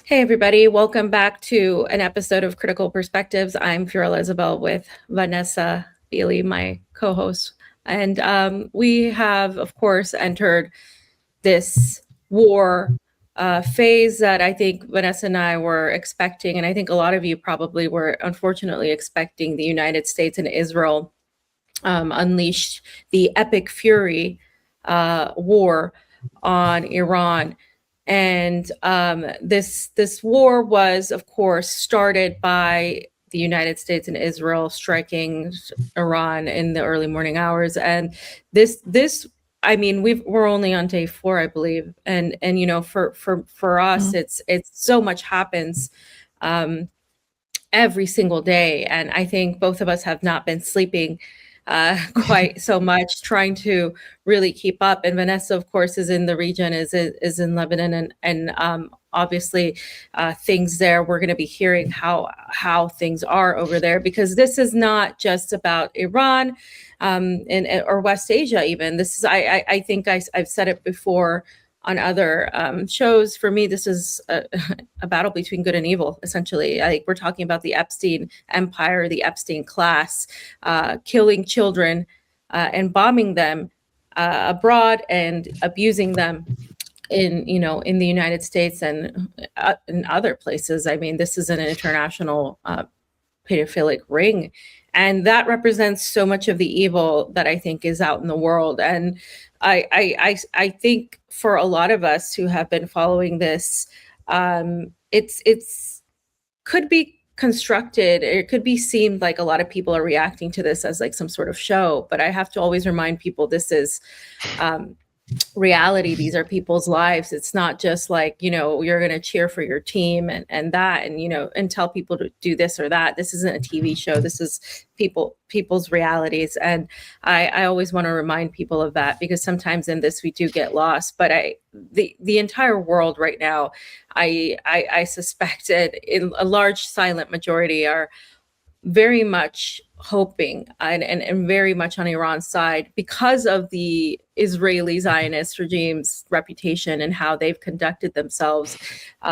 Hey, everybody. Welcome back to an episode of Critical Perspectives. I'm Fiorella Isabel with Vanessa Beely, my co host. And we have, of course, entered this war phase that I think Vanessa and I were expecting. And I think a lot of you probably were unfortunately expecting the United States and Israel unleashed the epic fury war on Iran. And this war was, of course, started by the United States and Israel striking Iran in the early morning hours. And this I mean, we're only on day 4, I believe, and for us, it's so much happens um, every single day, and I think both of us have not been sleeping quite so much, trying to really keep up. And Vanessa, of course, is in the region, is in Lebanon, and obviously things there. We're going to be hearing how things are over there, because this is not just about Iran or West Asia. Even this is, I think I've said it before on other shows. For me, this is a battle between good and evil, essentially. I think we're talking about the Epstein Empire, the Epstein class, killing children and bombing them abroad and abusing them in the United States and in other places. I mean, this is an international pedophilic ring. And that represents so much of the evil that I think is out in the world. And I think for a lot of us who have been following this, it's could be constructed. It could be seemed like a lot of people are reacting to this as like some sort of show. But I have to always remind people this is reality. These are people's lives. It's not just like, you're going to cheer for your team and that, and tell people to do this or that. This isn't a TV show. This is people's realities. And I always want to remind people of that, because sometimes in this we do get lost. But the entire world right now, I suspect it, in a large silent majority, are very much hoping and very much on Iran's side because of the Israeli Zionist regime's reputation and how they've conducted themselves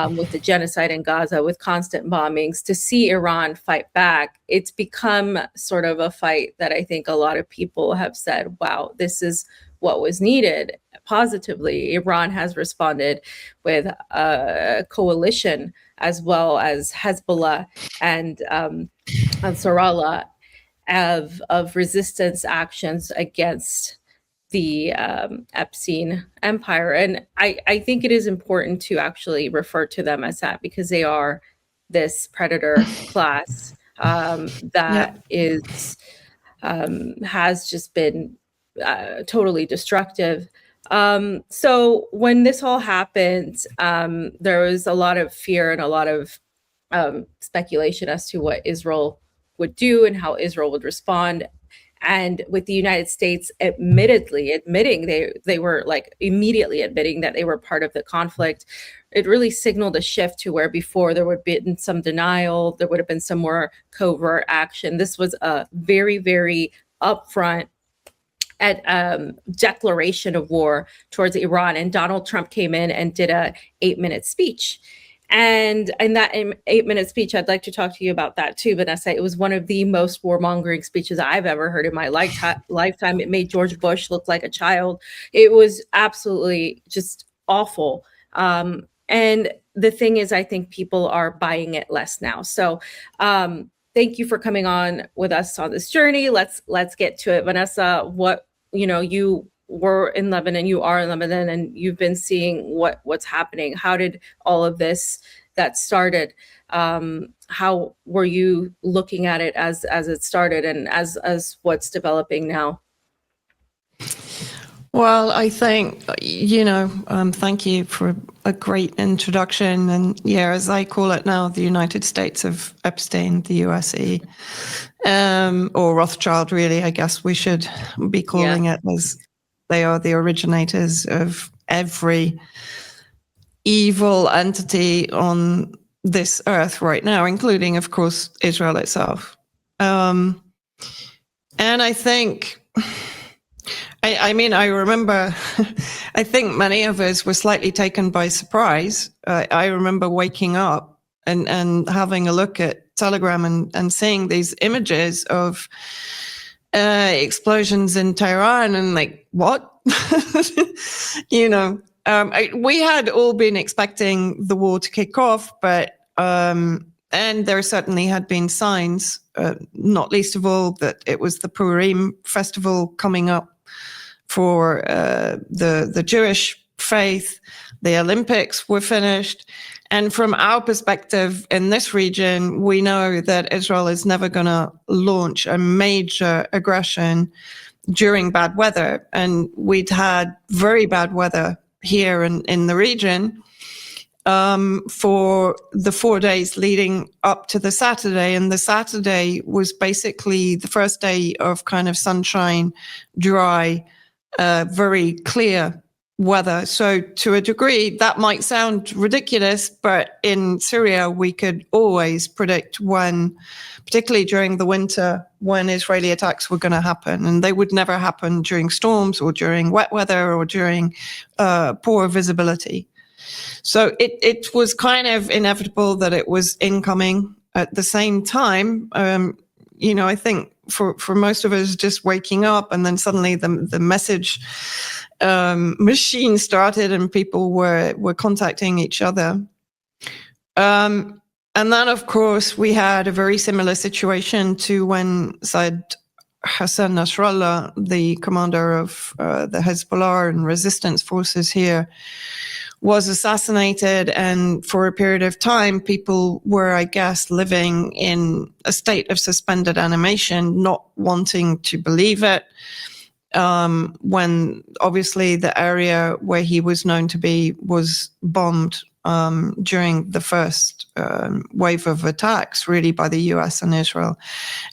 with the genocide in Gaza, with constant bombings. To see Iran fight back, it's become sort of a fight that I think a lot of people have said, wow, this is what was needed. Positively, Iran has responded with a coalition, as well as Hezbollah and Nasrallah, of resistance actions against the Epstein Empire. And I think it is important to actually refer to them as that, because they are this predator class that is has just been totally destructive. So when this all happened, there was a lot of fear and a lot of speculation as to what Israel would do and how Israel would respond. And with the United States admitting they were like immediately admitting that they were part of the conflict, it really signaled a shift to where before there would have been some denial, there would have been some more covert action. This was a very, very upfront declaration of war towards Iran. And Donald Trump came in and did a 8-minute speech. And in that 8-minute speech, I'd like to talk to you about that too, Vanessa. It was one of the most warmongering speeches I've ever heard in my lifetime. It made George Bush look like a child. It was absolutely just awful. And the thing is, I think people are buying it less now. So thank you for coming on with us on this journey. Let's get to it. Vanessa, you were in Lebanon, you are in Lebanon, and you've been seeing what's happening. How did all of this that started, how were you looking at it as it started and as what's developing now? Well, I think, thank you for a great introduction. And yeah, as I call it now, the United States of Epstein, the USE, or Rothschild, really, I guess we should be calling it, as they are the originators of every evil entity on this earth right now, including, of course, Israel itself. And I think I mean, I remember, I think many of us were slightly taken by surprise. I remember waking up and having a look at Telegram and seeing these images of explosions in Tehran and like, what? We had all been expecting the war to kick off, but and there certainly had been signs, not least of all that it was the Purim festival coming up for the Jewish faith. The Olympics were finished. And from our perspective in this region, we know that Israel is never going to launch a major aggression during bad weather. And we'd had very bad weather here in the region for the 4 days leading up to the Saturday. And the Saturday was basically the first day of kind of sunshine, dry, very clear weather. So to a degree, that might sound ridiculous, but in Syria, we could always predict when, particularly during the winter, when Israeli attacks were going to happen. And they would never happen during storms or during wet weather or during poor visibility. So it was kind of inevitable that it was incoming. At the same time, I think for most of us just waking up and then suddenly the message machine started and people were contacting each other. And then, of course, we had a very similar situation to when Said Hassan Nasrallah, the commander of the Hezbollah and resistance forces here, was assassinated. And for a period of time, people were, I guess, living in a state of suspended animation, not wanting to believe it. When obviously the area where he was known to be was bombed during the first wave of attacks, really, by the US and Israel.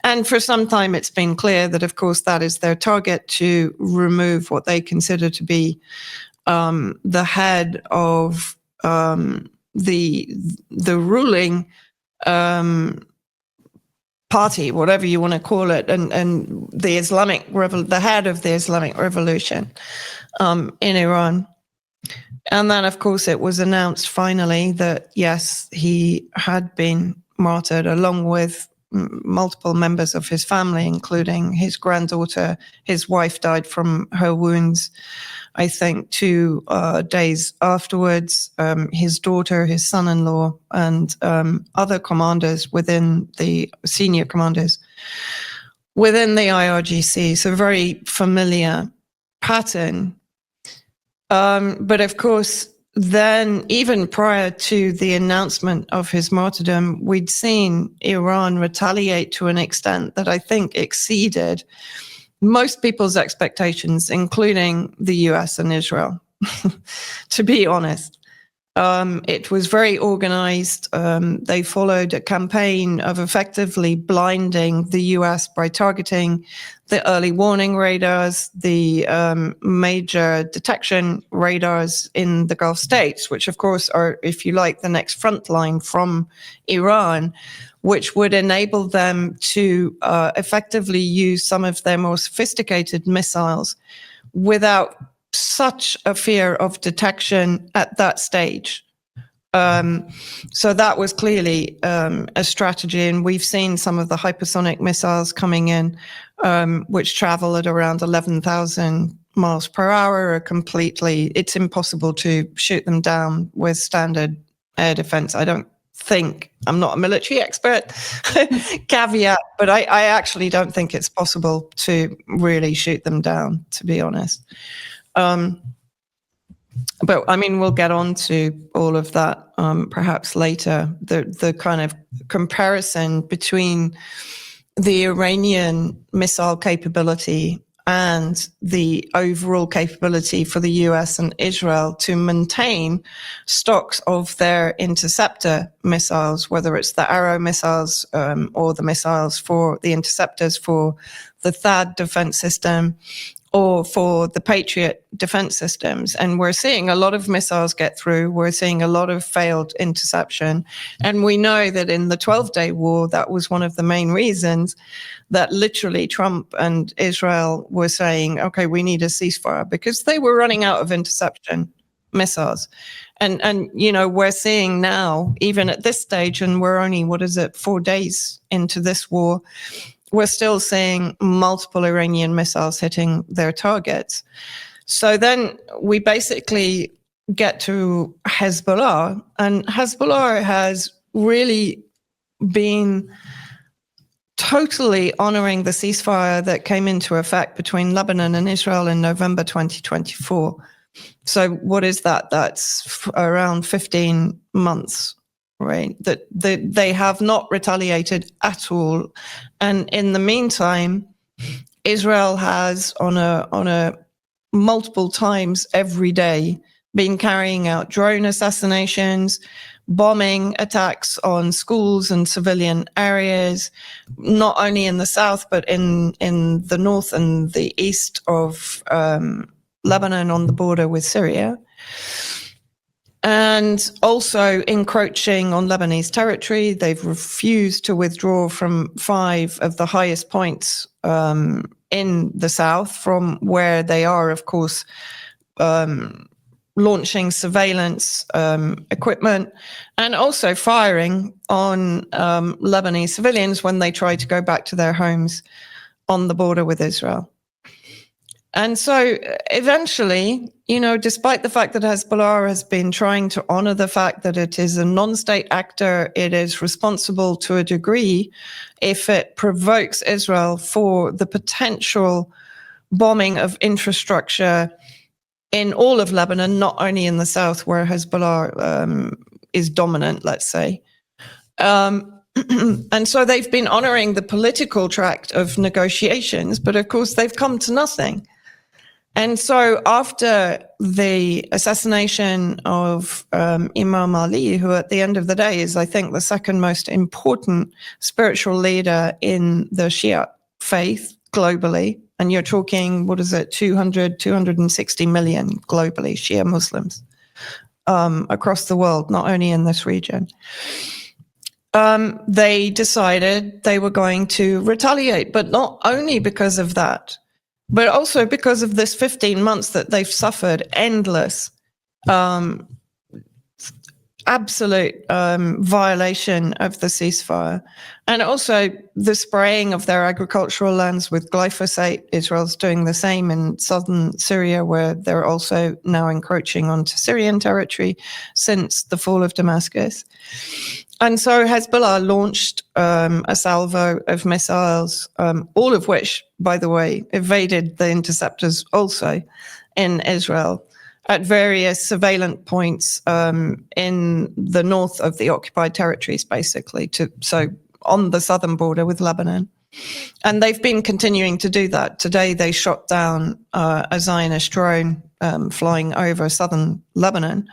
And for some time, it's been clear that, of course, that is their target, to remove what they consider to be the head of the ruling party, whatever you want to call it, and the head of the Islamic Revolution in Iran. And then, of course, it was announced finally that, yes, he had been martyred along with multiple members of his family, including his granddaughter. His wife died from her wounds, I think, 2 days afterwards. His daughter, his son-in-law, and other commanders senior commanders within the IRGC. So very familiar pattern. But of course, then even prior to the announcement of his martyrdom, we'd seen Iran retaliate to an extent that I think exceeded most people's expectations, including the US and Israel, to be honest. It was very organized. They followed a campaign of effectively blinding the US by targeting the early warning radars, the major detection radars in the Gulf states, which of course are, if you like, the next front line from Iran, which would enable them to effectively use some of their more sophisticated missiles without such a fear of detection at that stage. So that was clearly a strategy, and we've seen some of the hypersonic missiles coming in, which travel at around 11,000 miles per hour. It's impossible to shoot them down with standard air defense. I'm not a military expert, caveat, but I actually don't think it's possible to really shoot them down, to be honest. But I mean, we'll get on to all of that perhaps later. The kind of comparison between the Iranian missile capability and the overall capability for the US and Israel to maintain stocks of their interceptor missiles, whether it's the Arrow missiles or the missiles for the interceptors for the THAAD defense system, or for the Patriot defense systems. And we're seeing a lot of missiles get through. We're seeing a lot of failed interception. And we know that in the 12-day war, that was one of the main reasons that literally Trump and Israel were saying, okay, we need a ceasefire, because they were running out of interception missiles. And we're seeing now, even at this stage, and we're only, 4 days into this war, we're still seeing multiple Iranian missiles hitting their targets. So then we basically get to Hezbollah, and Hezbollah has really been totally honoring the ceasefire that came into effect between Lebanon and Israel in November 2024. So what is that? That's around 15 months. Right, that they have not retaliated at all, and in the meantime, Israel has on a multiple times every day been carrying out drone assassinations, bombing attacks on schools and civilian areas, not only in the south but in the north and the east of Lebanon on the border with Syria. And also encroaching on Lebanese territory. They've refused to withdraw from 5 of the highest points in the south, from where they are, of course, launching surveillance equipment, and also firing on Lebanese civilians when they try to go back to their homes on the border with Israel. And so eventually, despite the fact that Hezbollah has been trying to honor the fact that it is a non-state actor, it is responsible to a degree if it provokes Israel for the potential bombing of infrastructure in all of Lebanon, not only in the south where Hezbollah is dominant, let's say. And so they've been honoring the political tract of negotiations, but of course they've come to nothing. And so after the assassination of Imam Ali, who at the end of the day is, I think, the second most important spiritual leader in the Shia faith globally, and you're talking, 260 million globally, Shia Muslims across the world, not only in this region. They decided they were going to retaliate, but not only because of that, but also because of this 15 months that they've suffered endless, absolute violation of the ceasefire. And also the spraying of their agricultural lands with glyphosate. Israel's doing the same in southern Syria, where they're also now encroaching onto Syrian territory since the fall of Damascus. And so Hezbollah launched a salvo of missiles, all of which, by the way, evaded the interceptors also in Israel at various surveillance points in the north of the occupied territories, basically, so on the southern border with Lebanon. And they've been continuing to do that. Today, they shot down a Zionist drone flying over southern Lebanon.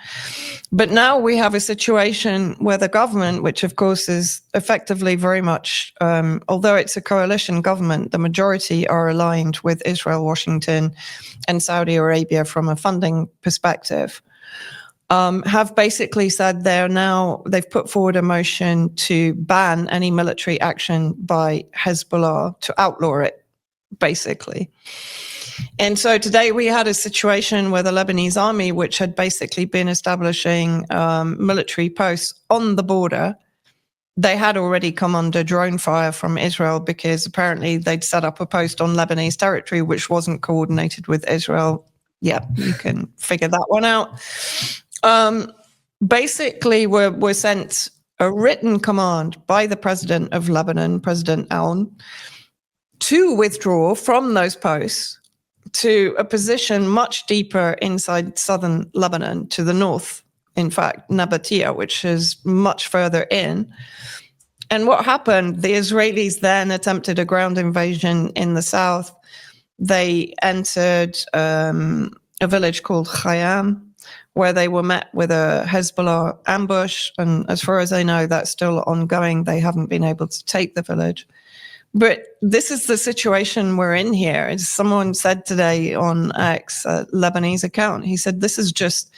But now we have a situation where the government, which of course is effectively very much, although it's a coalition government, the majority are aligned with Israel, Washington, and Saudi Arabia from a funding perspective, have basically said they've put forward a motion to ban any military action by Hezbollah, to outlaw it, basically. And so today we had a situation where the Lebanese army, which had basically been establishing military posts on the border, they had already come under drone fire from Israel, because apparently they'd set up a post on Lebanese territory which wasn't coordinated with Israel. Yeah, you can figure that one out. Basically, we're sent a written command by the president of Lebanon, President Aoun, to withdraw from those posts to a position much deeper inside southern Lebanon, to the north, in fact, Nabatea, which is much further in. And what happened, the Israelis then attempted a ground invasion in the south. They entered a village called Khayyam, where they were met with a Hezbollah ambush. And as far as I know, that's still ongoing. They haven't been able to take the village. But this is the situation we're in here. As someone said today on X, a Lebanese account, he said, this is just,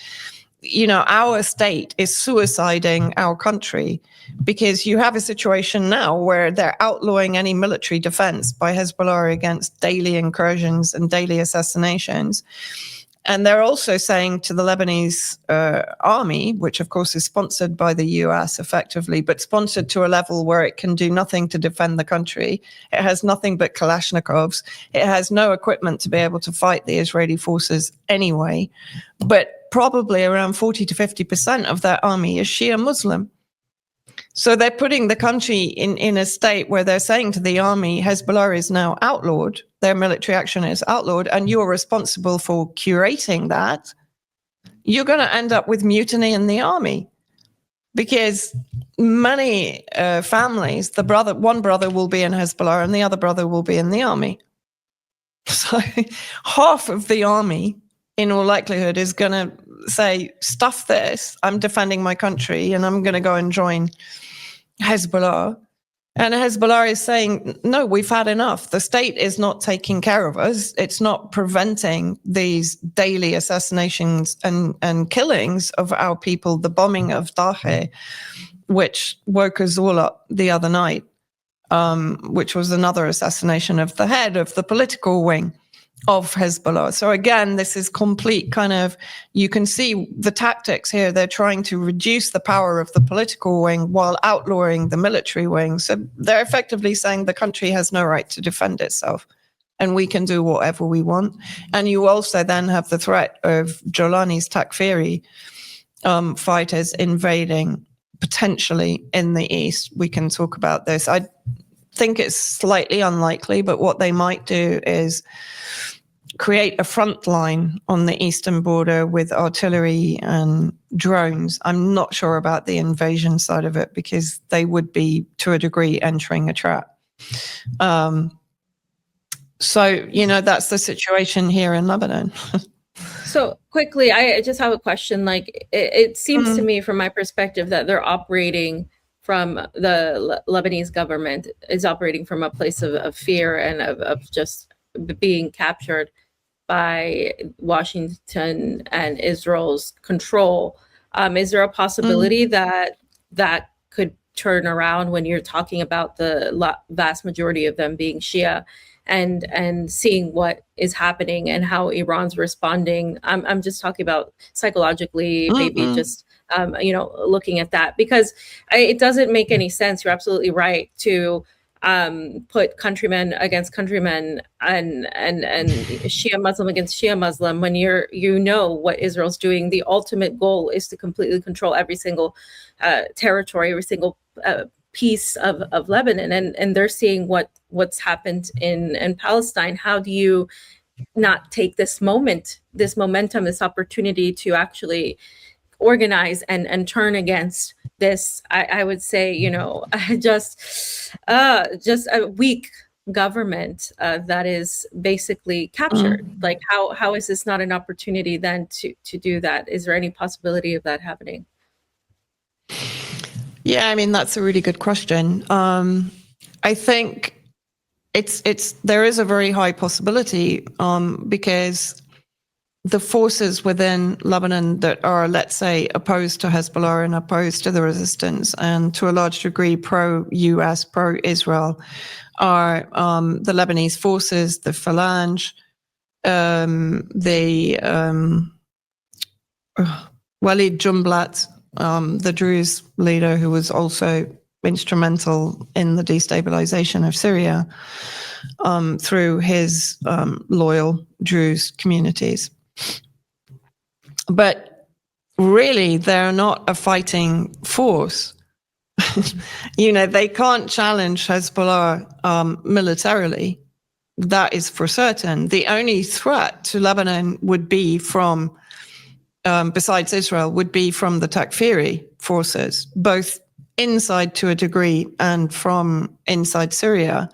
our state is suiciding our country, because you have a situation now where they're outlawing any military defense by Hezbollah against daily incursions and daily assassinations. And they're also saying to the Lebanese army, which of course is sponsored by the US effectively, but sponsored to a level where it can do nothing to defend the country. It has nothing but Kalashnikovs. It has no equipment to be able to fight the Israeli forces anyway. But probably around 40 to 50% of their army is Shia Muslim. So they're putting the country in a state where they're saying to the army, Hezbollah is now outlawed, their military action is outlawed, and you're responsible for curating that. You're going to end up with mutiny in the army, because many families, one brother will be in Hezbollah and the other brother will be in the army. So half of the army, in all likelihood, is going to say, stuff this, I'm defending my country and I'm going to go and join Hezbollah. And Hezbollah is saying, no, we've had enough. The state is not taking care of us. It's not preventing these daily assassinations and killings of our people. The bombing of Dahe, which woke us all up the other night, which was another assassination of the head of the political wing of Hezbollah. So again, this is complete kind of, you can see the tactics here. They're trying to reduce the power of the political wing while outlawing the military wing. So they're effectively saying the country has no right to defend itself and we can do whatever we want. And you also then have the threat of Jolani's Takfiri fighters invading potentially in the east. We can talk about this. I think it's slightly unlikely, but what they might do is create a front line on the eastern border with artillery and drones. I'm not sure about the invasion side of it, because they would be, to a degree, entering a trap. So, that's the situation here in Lebanon. So quickly, I just have a question. Like, it seems to me, from my perspective, that they're operating from the Lebanese government is operating from a place of fear and of just being captured by Washington and Israel's control. Is there a possibility that could turn around when you're talking about the vast majority of them being Shia, and seeing what is happening and how Iran's responding? I'm just talking about psychologically, maybe just looking at that, because it doesn't make any sense. You're absolutely right to put countrymen against countrymen and Shia Muslim against Shia Muslim when what Israel's doing. The ultimate goal is to completely control every single territory, every single piece of Lebanon, and they're seeing what's happened in Palestine. How do you not take this momentum, this opportunity to actually organize and turn against this? I would say, just a weak government that is basically captured. Like, how is this not an opportunity then to do that? Is there any possibility of that happening? Yeah, I mean, that's a really good question. I think there is a very high possibility, because the forces within Lebanon that are, let's say, opposed to Hezbollah and opposed to the resistance, and to a large degree pro-US, pro-Israel, are the Lebanese forces, the Phalange, the Walid Jumblat, the Druze leader who was also instrumental in the destabilization of Syria through his loyal Druze communities. But really, they're not a fighting force. They can't challenge Hezbollah militarily. That is for certain. The only threat to Lebanon would be from, besides Israel, would be from the Takfiri forces, both inside to a degree and from inside Syria.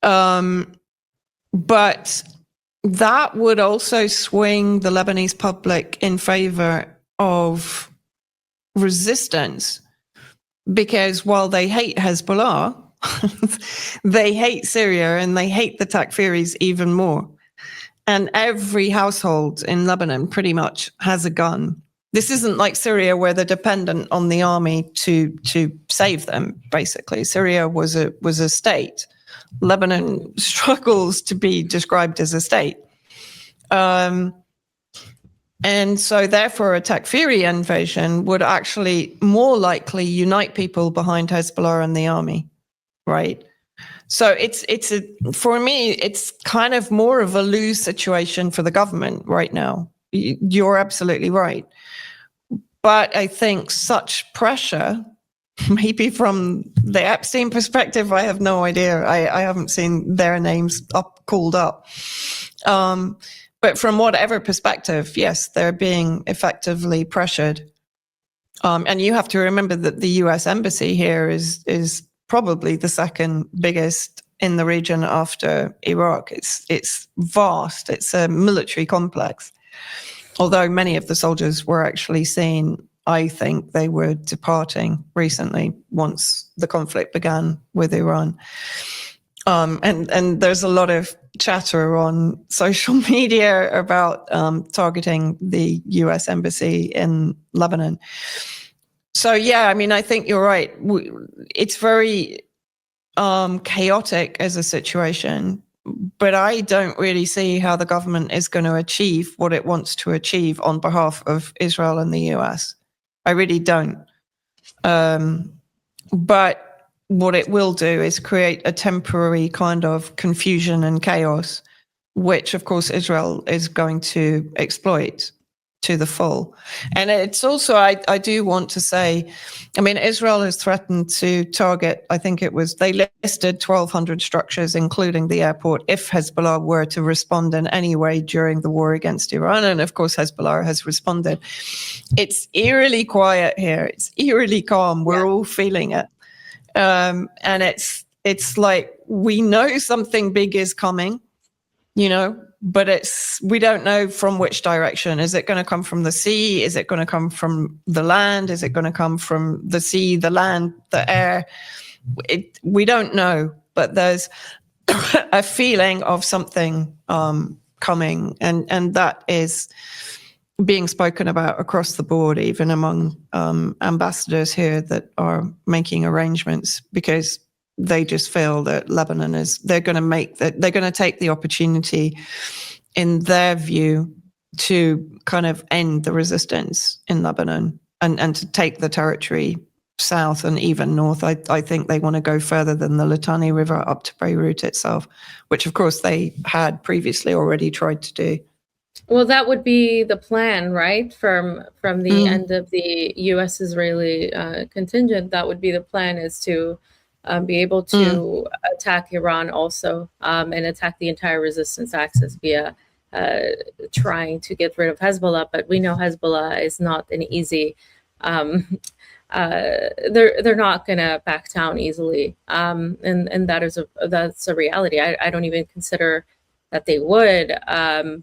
But that would also swing the Lebanese public in favor of resistance, because while they hate Hezbollah, They hate Syria and they hate the Takfiris even more. And every household in Lebanon pretty much has a gun. This isn't like Syria where they're dependent on the army to save them, basically. Syria was a state. Lebanon struggles to be described as a state. And so therefore a Takfiri invasion would actually more likely unite people behind Hezbollah and the army, right? So for me, it's kind of more of a lose situation for the government right now. You're absolutely right. But I think such pressure, maybe from the Epstein perspective, I have no idea. I haven't seen their names called up. But from whatever perspective, yes, they're being effectively pressured. And you have to remember that the US embassy here is probably the second biggest in the region after Iraq. It's vast. It's a military complex. Although many of the soldiers were actually seen, I think they were departing recently once the conflict began with Iran. And there's a lot of chatter on social media about targeting the US embassy in Lebanon. So, yeah, I mean, I think you're right. It's very chaotic as a situation, but I don't really see how the government is going to achieve what it wants to achieve on behalf of Israel and the US. I really don't. But what it will do is create a temporary kind of confusion and chaos, which, of course, Israel is going to exploit to the full. And it's also, I do want to say, I mean, Israel has threatened to target, I think it was, they listed 1,200 structures, including the airport, if Hezbollah were to respond in any way during the war against Iran. And of course, Hezbollah has responded. It's eerily quiet here. It's eerily calm. We're all feeling it. And it's like, we know something big is coming, you know, but we don't know from which direction. Is it going to come from the sea? Is it going to come from the land? Is it going to come from the sea, the land, the air? We don't know, but there's a feeling of something coming, and that is being spoken about across the board, even among ambassadors here that are making arrangements, because they just feel that Lebanon they're going to take the opportunity, in their view, to kind of end the resistance in Lebanon and to take the territory south and even north. I think they want to go further than the Litani River up to Beirut itself, which of course they had previously already tried to do. Well, that would be the plan, right? From the end of the U.S.-Israeli contingent, that would be the plan, is to be able to attack Iran also, and attack the entire resistance axis via trying to get rid of Hezbollah. But we know Hezbollah is not an easy. They're not going to back down easily, and that's a reality. I don't even consider that they would,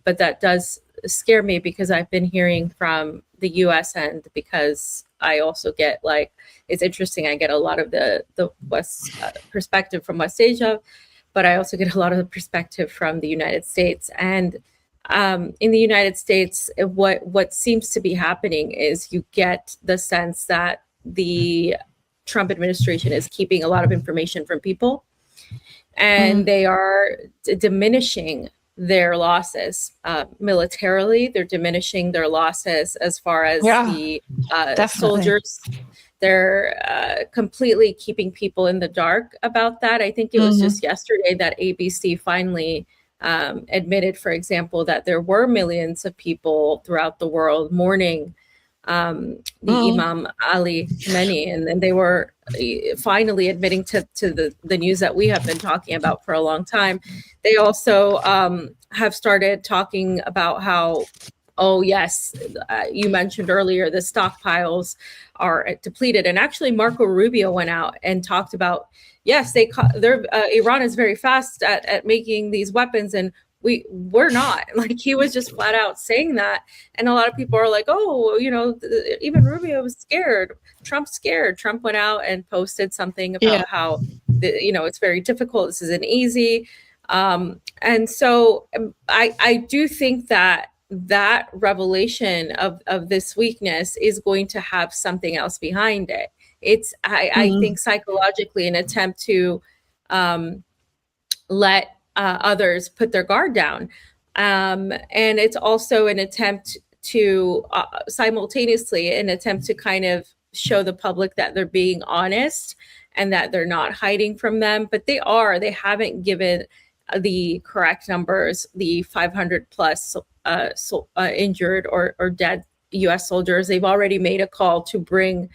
but that does scare me, because I've been hearing from the U.S. end, because I also get, like, it's interesting, I get a lot of the West perspective from West Asia, but I also get a lot of the perspective from the United States. And in the United States, what seems to be happening is you get the sense that the Trump administration is keeping a lot of information from people, and they are diminishing their losses militarily. They're diminishing their losses as far as the soldiers. They're completely keeping people in the dark about that. I think it was just yesterday that ABC finally admitted, for example, that there were millions of people throughout the world mourning the Imam Ali Khamenei, and they were finally admitting to the news that we have been talking about for a long time. They also have started talking about how, oh yes, you mentioned earlier, the stockpiles are depleted, and actually Marco Rubio went out and talked about, yes, Iran is very fast at making these weapons, and we're not. Like, he was just flat out saying that. And a lot of people are like, oh, you know, even Rubio was scared. Trump's scared. Trump went out and posted something about how it's very difficult. This isn't easy. And so I do think that revelation of this weakness is going to have something else behind it. It's, I think, psychologically an attempt to let others put their guard down. And it's also an attempt to simultaneously an attempt to kind of show the public that they're being honest and that they're not hiding from them. But they haven't given the correct numbers, the 500 plus injured or dead US soldiers. They've already made a call to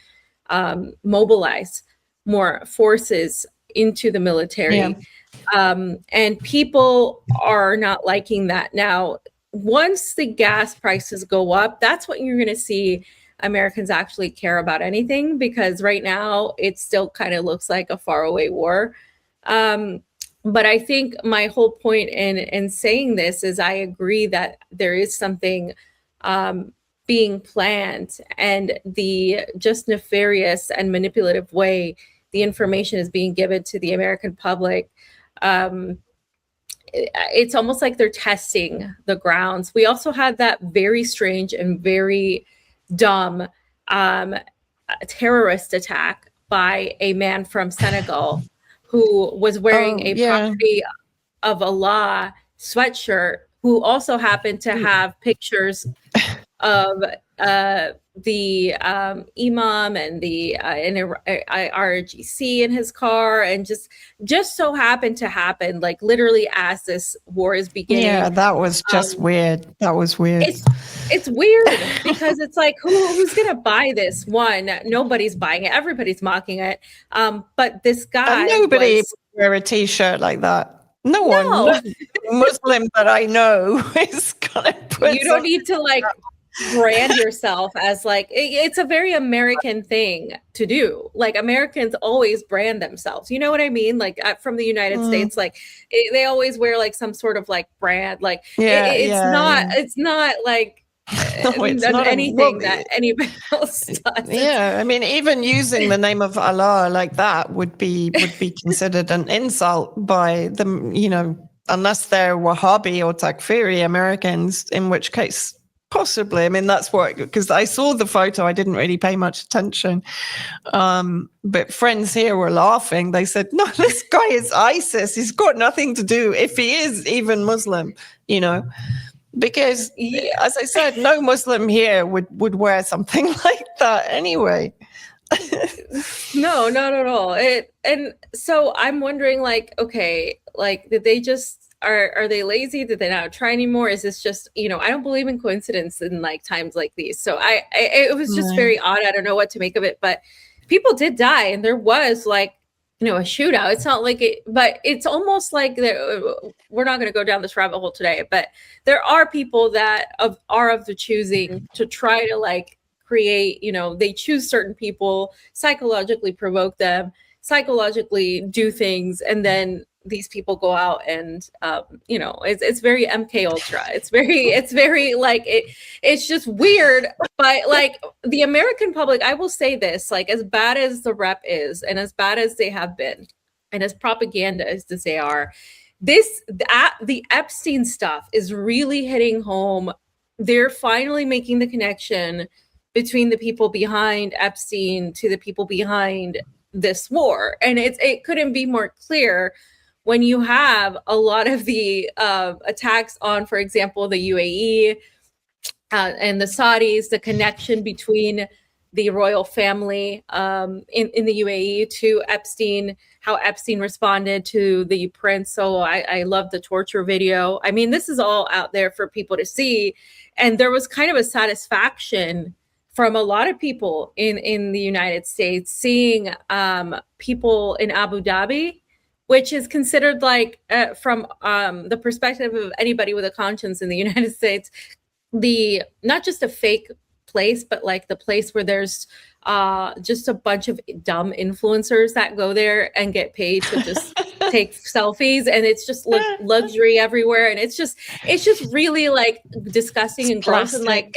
mobilize more forces into the military. Yeah. And people are not liking that. Now, once the gas prices go up, that's when you're going to see Americans actually care about anything, because right now it still kind of looks like a faraway war. But I think my whole point in saying this is I agree that there is something being planned, and the just nefarious and manipulative way the information is being given to the American public. It's almost like they're testing the grounds. We also had that very strange and very dumb terrorist attack by a man from Senegal who was wearing a Prophet of Allah sweatshirt, who also happened to have pictures of the imam and the RGC in his car, and just so happened to happen like literally as this war is beginning. Yeah, that was just weird. That was weird. It's weird because it's like, who's gonna buy this? One, nobody's buying it. Everybody's mocking it. But this guy, and nobody would wear a t-shirt like that. No one Muslim that I know is gonna put. You don't need to like brand yourself as like, it's a very American thing to do. Like Americans always brand themselves, you know what I mean? Like from the United States, like they always wear like some sort of like brand, like it's not like it's not anything that anybody else does. Yeah, I mean, even using the name of Allah like that would be considered an insult by them, unless they're Wahhabi or Takfiri Americans, in which case possibly. I mean, that's what, because I saw the photo, I didn't really pay much attention. But friends here were laughing. They said, no, this guy is ISIS. He's got nothing to do, if he is even Muslim, because as I said, no Muslim here would wear something like that anyway. No, not at all. And so I'm wondering, like, okay, like, did they just, are they lazy? Did they not try anymore? Is this just, I don't believe in coincidence in like times like these. So it was just very odd. I don't know what to make of it, but people did die, and there was like, a shootout. It's not like it, but it's almost like we're not going to go down this rabbit hole today, but there are people that are of the choosing to try to like create, they choose certain people, psychologically provoke them, psychologically do things, and then these people go out and it's very MK Ultra. It's very like it's just weird. But like the American public, I will say this, like as bad as the rep is and as bad as they have been and as propaganda as they are, the Epstein stuff is really hitting home. They're finally making the connection between the people behind Epstein to the people behind this war. And it couldn't be more clear when you have a lot of the attacks on, for example, the UAE and the Saudis, the connection between the royal family in the UAE to Epstein, how Epstein responded to the prince. So I love the torture video. I mean, this is all out there for people to see. And there was kind of a satisfaction from a lot of people in the United States seeing people in Abu Dhabi, which is considered like from the perspective of anybody with a conscience in the United States, not just a fake place, but like the place where there's just a bunch of dumb influencers that go there and get paid to just take selfies, and it's just luxury everywhere, and it's just really like disgusting and gross and like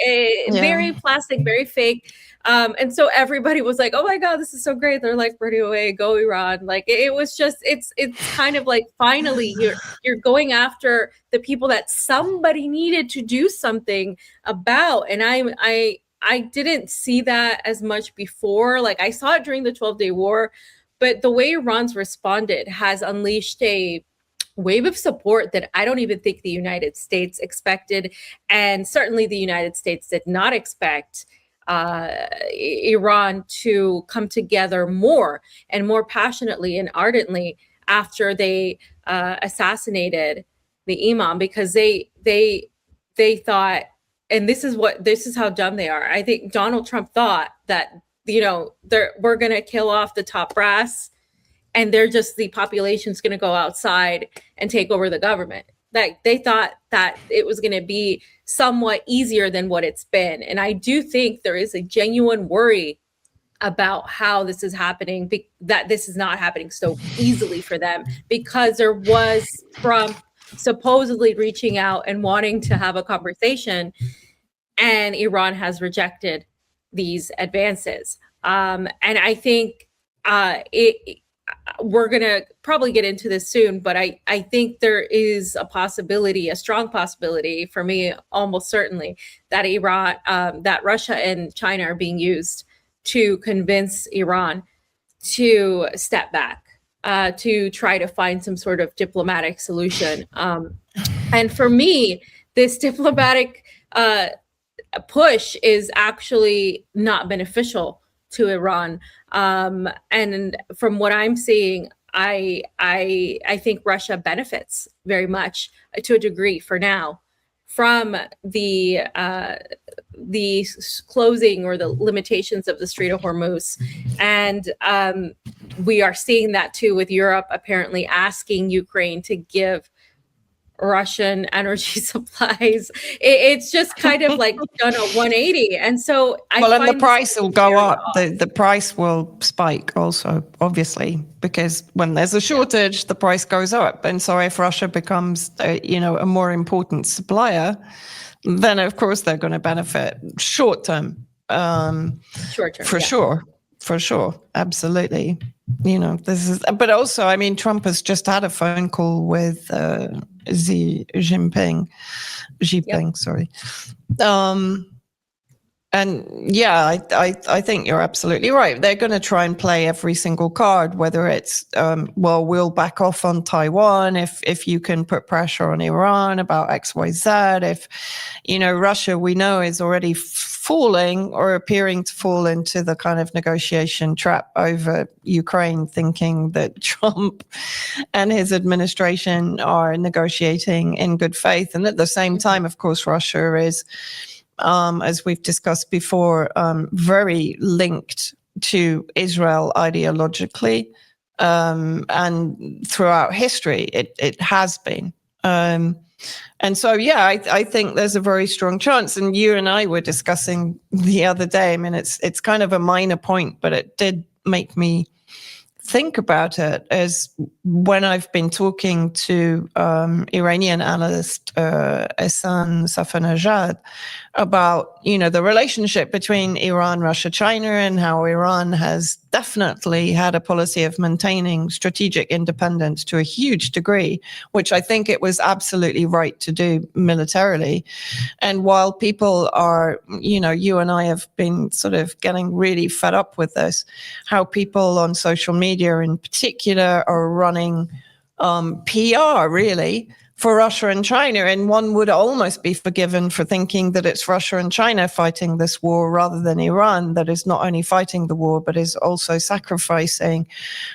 very plastic, very fake. And so everybody was like, oh my God, this is so great. They're like, running away, go Iran. Like it was just, it's kind of like, finally you're going after the people that somebody needed to do something about. And I didn't see that as much before. Like I saw it during the 12-day war, but the way Iran's responded has unleashed a wave of support that I don't even think the United States expected. And certainly the United States did not expect Iran to come together more and more passionately and ardently after they assassinated the imam, because they thought, and this is how dumb they are. I think Donald Trump thought that, we're going to kill off the top brass, and the population's going to go outside and take over the government. Like they thought that it was going to be somewhat easier than what it's been. And I do think there is a genuine worry about how this is happening, that this is not happening so easily for them, because there was Trump supposedly reaching out and wanting to have a conversation, and Iran has rejected these advances. And I think we're going to probably get into this soon, but I think there is a strong possibility for me, almost certainly, that that Russia and China are being used to convince Iran to step back, to try to find some sort of diplomatic solution. And for me, this diplomatic push is actually not beneficial to Iran. And from what I'm seeing, I think Russia benefits very much, to a degree for now, from the closing or the limitations of the Strait of Hormuz. And we are seeing that too, with Europe apparently asking Ukraine to give Russian energy supplies. It's just kind of like done a 180. And so and the price will go up. The price will spike also, obviously, because when there's a shortage, the price goes up. And so if Russia becomes a more important supplier, then of course they're going to benefit short term. For sure. Absolutely. This is, but also, I mean, Trump has just had a phone call with Xi Jinping, Yep. sorry. And yeah, I think you're absolutely right. They're going to try and play every single card, whether it's, we'll back off on Taiwan if you can put pressure on Iran about X, Y, Z. If, Russia, we know, is already falling or appearing to fall into the kind of negotiation trap over Ukraine, thinking that Trump and his administration are negotiating in good faith. And at the same time, of course, Russia is, as we've discussed before, very linked to Israel ideologically, and throughout history it has been. And so, yeah, I think there's a very strong chance. And you and I were discussing the other day, I mean, it's kind of a minor point, but it did make me think about it, as when I've been talking to Iranian analyst Ehsan Safanejad about, the relationship between Iran, Russia, China, and how Iran has definitely had a policy of maintaining strategic independence to a huge degree, which I think it was absolutely right to do militarily. And while people are, you and I have been sort of getting really fed up with this, how people on social media in particular are running PR really for Russia and China. And one would almost be forgiven for thinking that it's Russia and China fighting this war rather than Iran that is not only fighting the war, but is also sacrificing.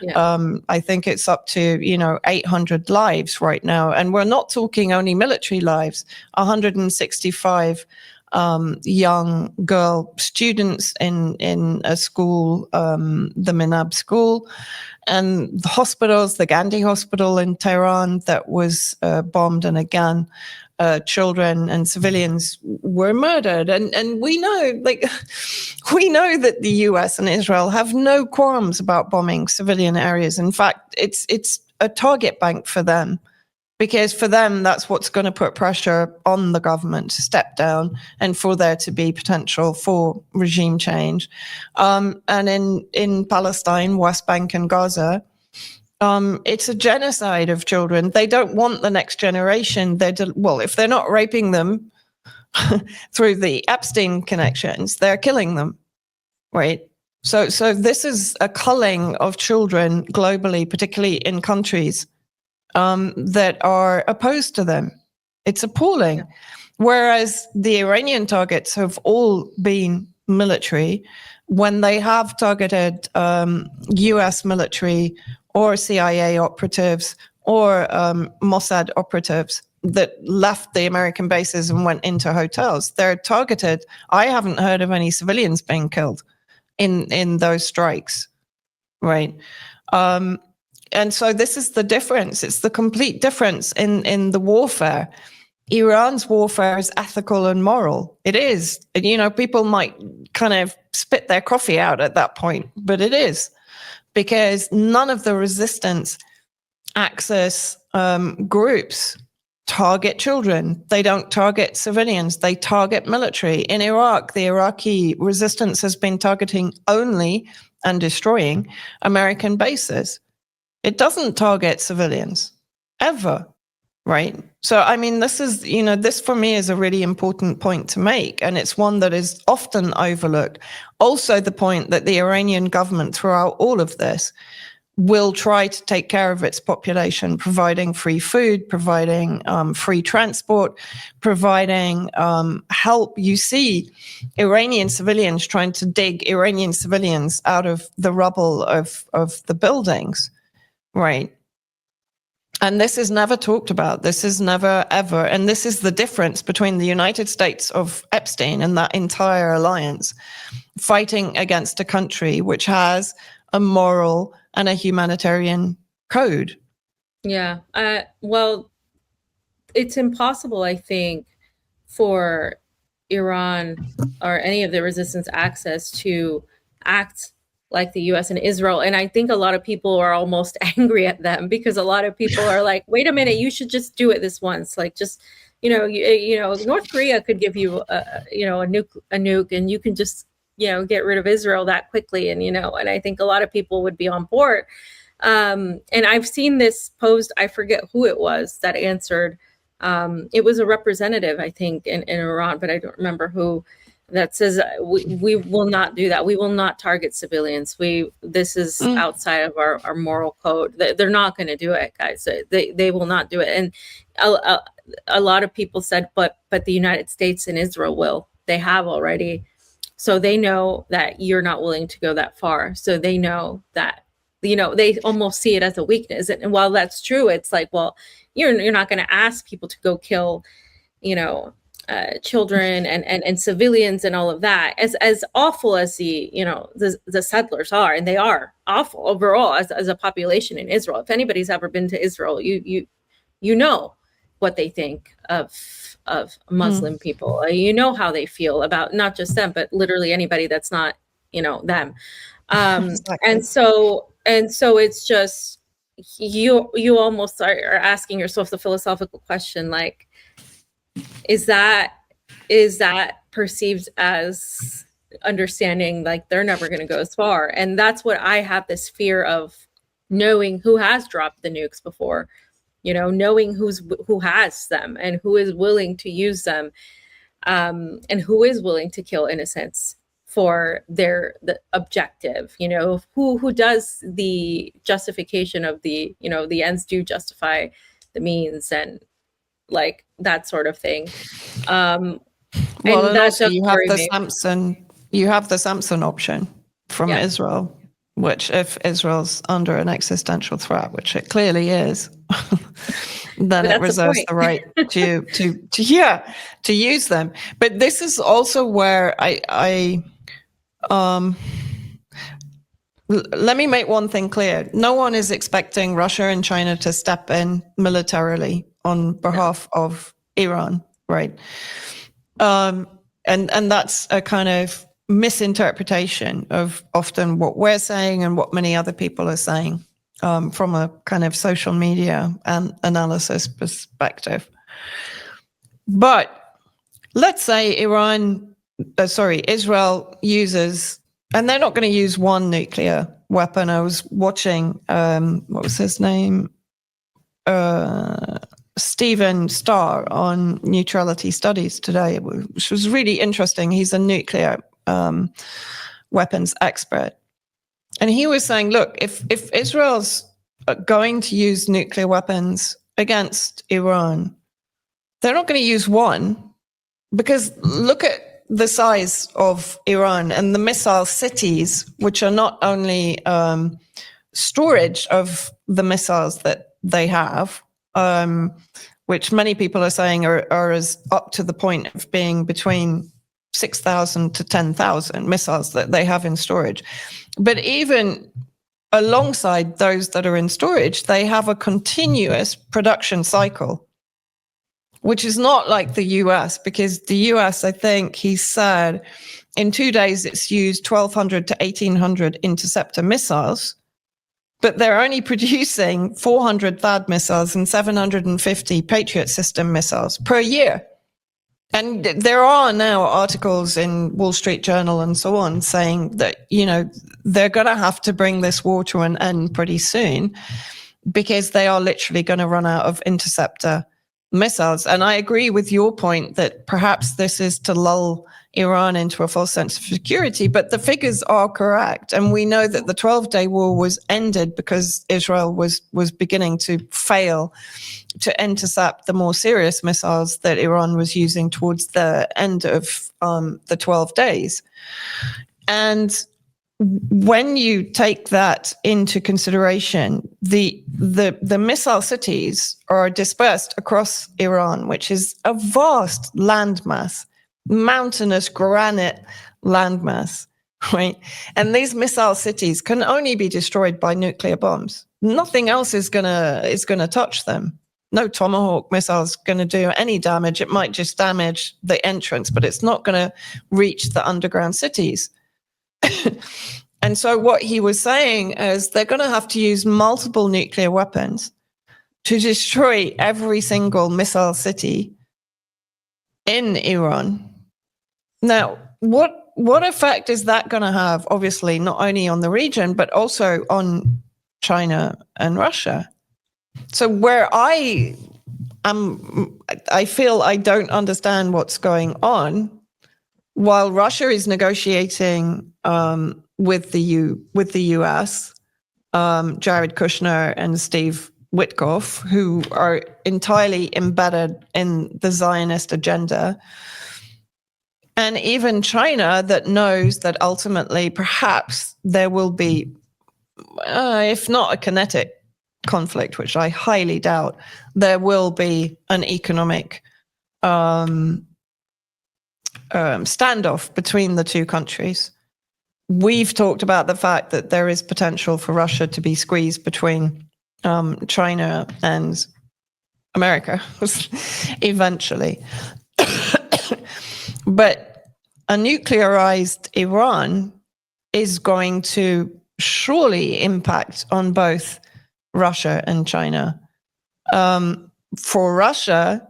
Yeah. I think it's up to, 800 lives right now. And we're not talking only military lives, 165 young girl students in a school, the Minab school, and the hospitals, the Gandhi hospital in Tehran that was bombed, and again, children and civilians were murdered. And we know, we know that the US and Israel have no qualms about bombing civilian areas. In fact, it's a target bank for them, because for them, that's what's going to put pressure on the government to step down and for there to be potential for regime change. And in Palestine, West Bank and Gaza, it's a genocide of children. They don't want the next generation. Well, if they're not raping them through the Epstein connections, they're killing them, right? So this is a culling of children globally, particularly in countries that are opposed to them. It's appalling. Yeah. Whereas the Iranian targets have all been military. When they have targeted US military or CIA operatives or Mossad operatives that left the American bases and went into hotels, they're targeted. I haven't heard of any civilians being killed in those strikes, right? And so this is the difference. It's the complete difference in the warfare. Iran's warfare is ethical and moral. It is. And, you know, people might kind of spit their coffee out at that point, but it is. Because none of the resistance axis groups target children. They don't target civilians. They target military. In Iraq, the Iraqi resistance has been targeting only and destroying American bases. It doesn't target civilians, ever, right? So, I mean, this is, you know, this for me is a really important point to make, and it's one that is often overlooked. Also, the point that the Iranian government, throughout all of this, will try to take care of its population, providing free food, providing free transport, providing help. You see Iranian civilians trying to dig Iranian civilians out of the rubble of the buildings. Right. And this is never talked about. This is never, ever. And this is the difference between the United States of Epstein and that entire alliance fighting against a country which has a moral and a humanitarian code. Yeah. Well, it's impossible, I think, for Iran or any of the resistance axis to act like the US and Israel. And I think a lot of people are almost angry at them, because a lot of people are like, wait a minute, you should just do it this once. Like, just, North Korea could give you a nuke and you can just, get rid of Israel that quickly. And, and I think a lot of people would be on board. And I've seen this posed, I forget who it was that answered. It was a representative, I think, in Iran, but I don't remember who, that says we will not do that. We will not target civilians. This is outside of our moral code. They're not going to do it, guys. They will not do it. And a lot of people said, but the United States and Israel will. They have already. So they know that you're not willing to go that far. So they know that, they almost see it as a weakness. And while that's true, it's like, well, you're not going to ask people to go kill, children and civilians and all of that. As awful as the settlers are, and they are awful overall as a population in Israel. If anybody's ever been to Israel, you know what they think of Muslim people. You know how they feel about not just them, but literally anybody that's not them. Exactly. And so it's just you almost are asking yourself the philosophical question, like, is that perceived as understanding like they're never going to go as far? And that's what I have this fear of, knowing who has dropped the nukes before, knowing who has them and who is willing to use them, and who is willing to kill innocents for the objective, who does the justification of the ends do justify the means, and like that sort of thing. Well, and also you have the Samson option from Israel, which, if Israel's under an existential threat, which it clearly is, then it reserves the right to use them. But this is also where I let me make one thing clear. No one is expecting Russia and China to step in militarily on behalf of Iran, right? And that's a kind of misinterpretation of often what we're saying and what many other people are saying from a kind of social media and analysis perspective. But let's say Israel uses, and they're not going to use one nuclear weapon. I was watching, what was his name? Stephen Starr on Neutrality Studies today, which was really interesting. He's a nuclear weapons expert. And he was saying, look, if Israel's going to use nuclear weapons against Iran, they're not going to use one, because look at the size of Iran and the missile cities, which are not only storage of the missiles that they have, which many people are saying are as up to the point of being between 6,000 to 10,000 missiles that they have in storage. But even alongside those that are in storage, they have a continuous production cycle, which is not like the US, because the US, I think he said, in 2 days it's used 1,200 to 1,800 interceptor missiles, but they're only producing 400 THAAD missiles and 750 Patriot system missiles per year. And there are now articles in Wall Street Journal and so on saying that, they're going to have to bring this war to an end pretty soon, because they are literally going to run out of interceptor missiles. And I agree with your point that perhaps this is to lull Iran into a false sense of security, but the figures are correct. And we know that the 12-day war was ended because Israel was beginning to fail to intercept the more serious missiles that Iran was using towards the end of the 12 days. And when you take that into consideration, the missile cities are dispersed across Iran, which is a vast landmass, mountainous granite landmass, right? And these missile cities can only be destroyed by nuclear bombs. Nothing else is gonna touch them. No Tomahawk missile is going to do any damage. It might just damage the entrance, but it's not going to reach the underground cities. And so what he was saying is they're going to have to use multiple nuclear weapons to destroy every single missile city in Iran. Now, what effect is that going to have? Obviously, not only on the region, but also on China and Russia. So where I feel I don't understand what's going on, while Russia is negotiating with the US, Jared Kushner and Steve Witkoff, who are entirely embedded in the Zionist agenda, and even China, that knows that ultimately perhaps there will be, if not a kinetic conflict, which I highly doubt, there will be an economic standoff between the two countries. We've talked about the fact that there is potential for Russia to be squeezed between China and America eventually. But a nuclearized Iran is going to surely impact on both Russia and China. For Russia,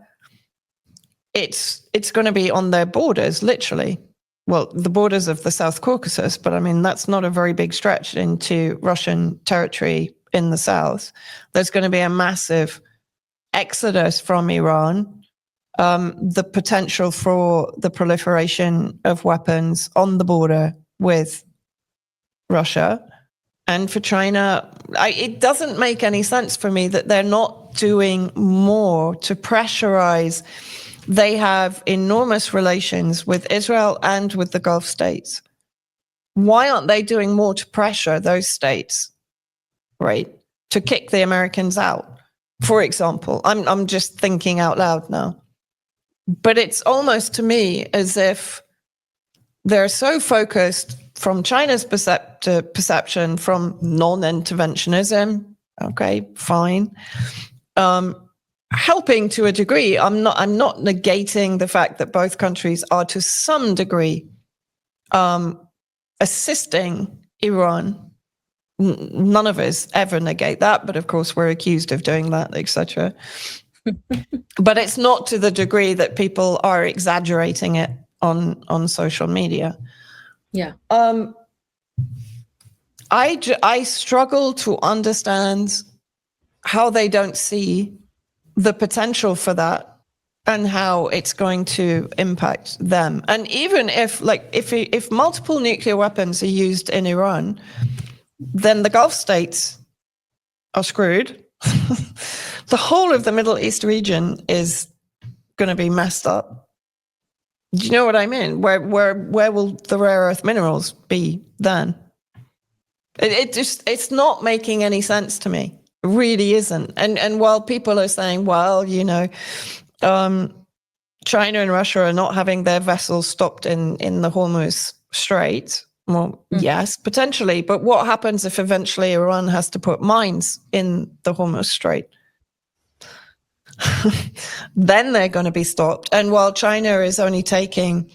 it's going to be on their borders, literally. Well, the borders of the South Caucasus, but I mean, that's not a very big stretch into Russian territory in the south. There's going to be a massive exodus from Iran. The potential for the proliferation of weapons on the border with Russia. And for China, it doesn't make any sense for me that they're not doing more to pressurize. They have enormous relations with Israel and with the Gulf states. Why aren't they doing more to pressure those states, right, to kick the Americans out, for example? I'm just thinking out loud now. But it's almost to me as if they're so focused from China's perception from non-interventionism, okay, fine, helping to a degree. I'm not negating the fact that both countries are to some degree assisting Iran. None of us ever negate that, but of course we're accused of doing that, etc. But it's not to the degree that people are exaggerating it on social media. Yeah. I struggle to understand how they don't see the potential for that and how it's going to impact them. And even if multiple nuclear weapons are used in Iran, then the Gulf states are screwed. The whole of the Middle East region is going to be messed up. Do you know what I mean? Where will the rare earth minerals be then? It's not making any sense to me. It really isn't. And while people are saying, well, China and Russia are not having their vessels stopped in the Hormuz Strait. Well, yes, potentially. But what happens if eventually Iran has to put mines in the Hormuz Strait? Then they're going to be stopped. And while China is only taking,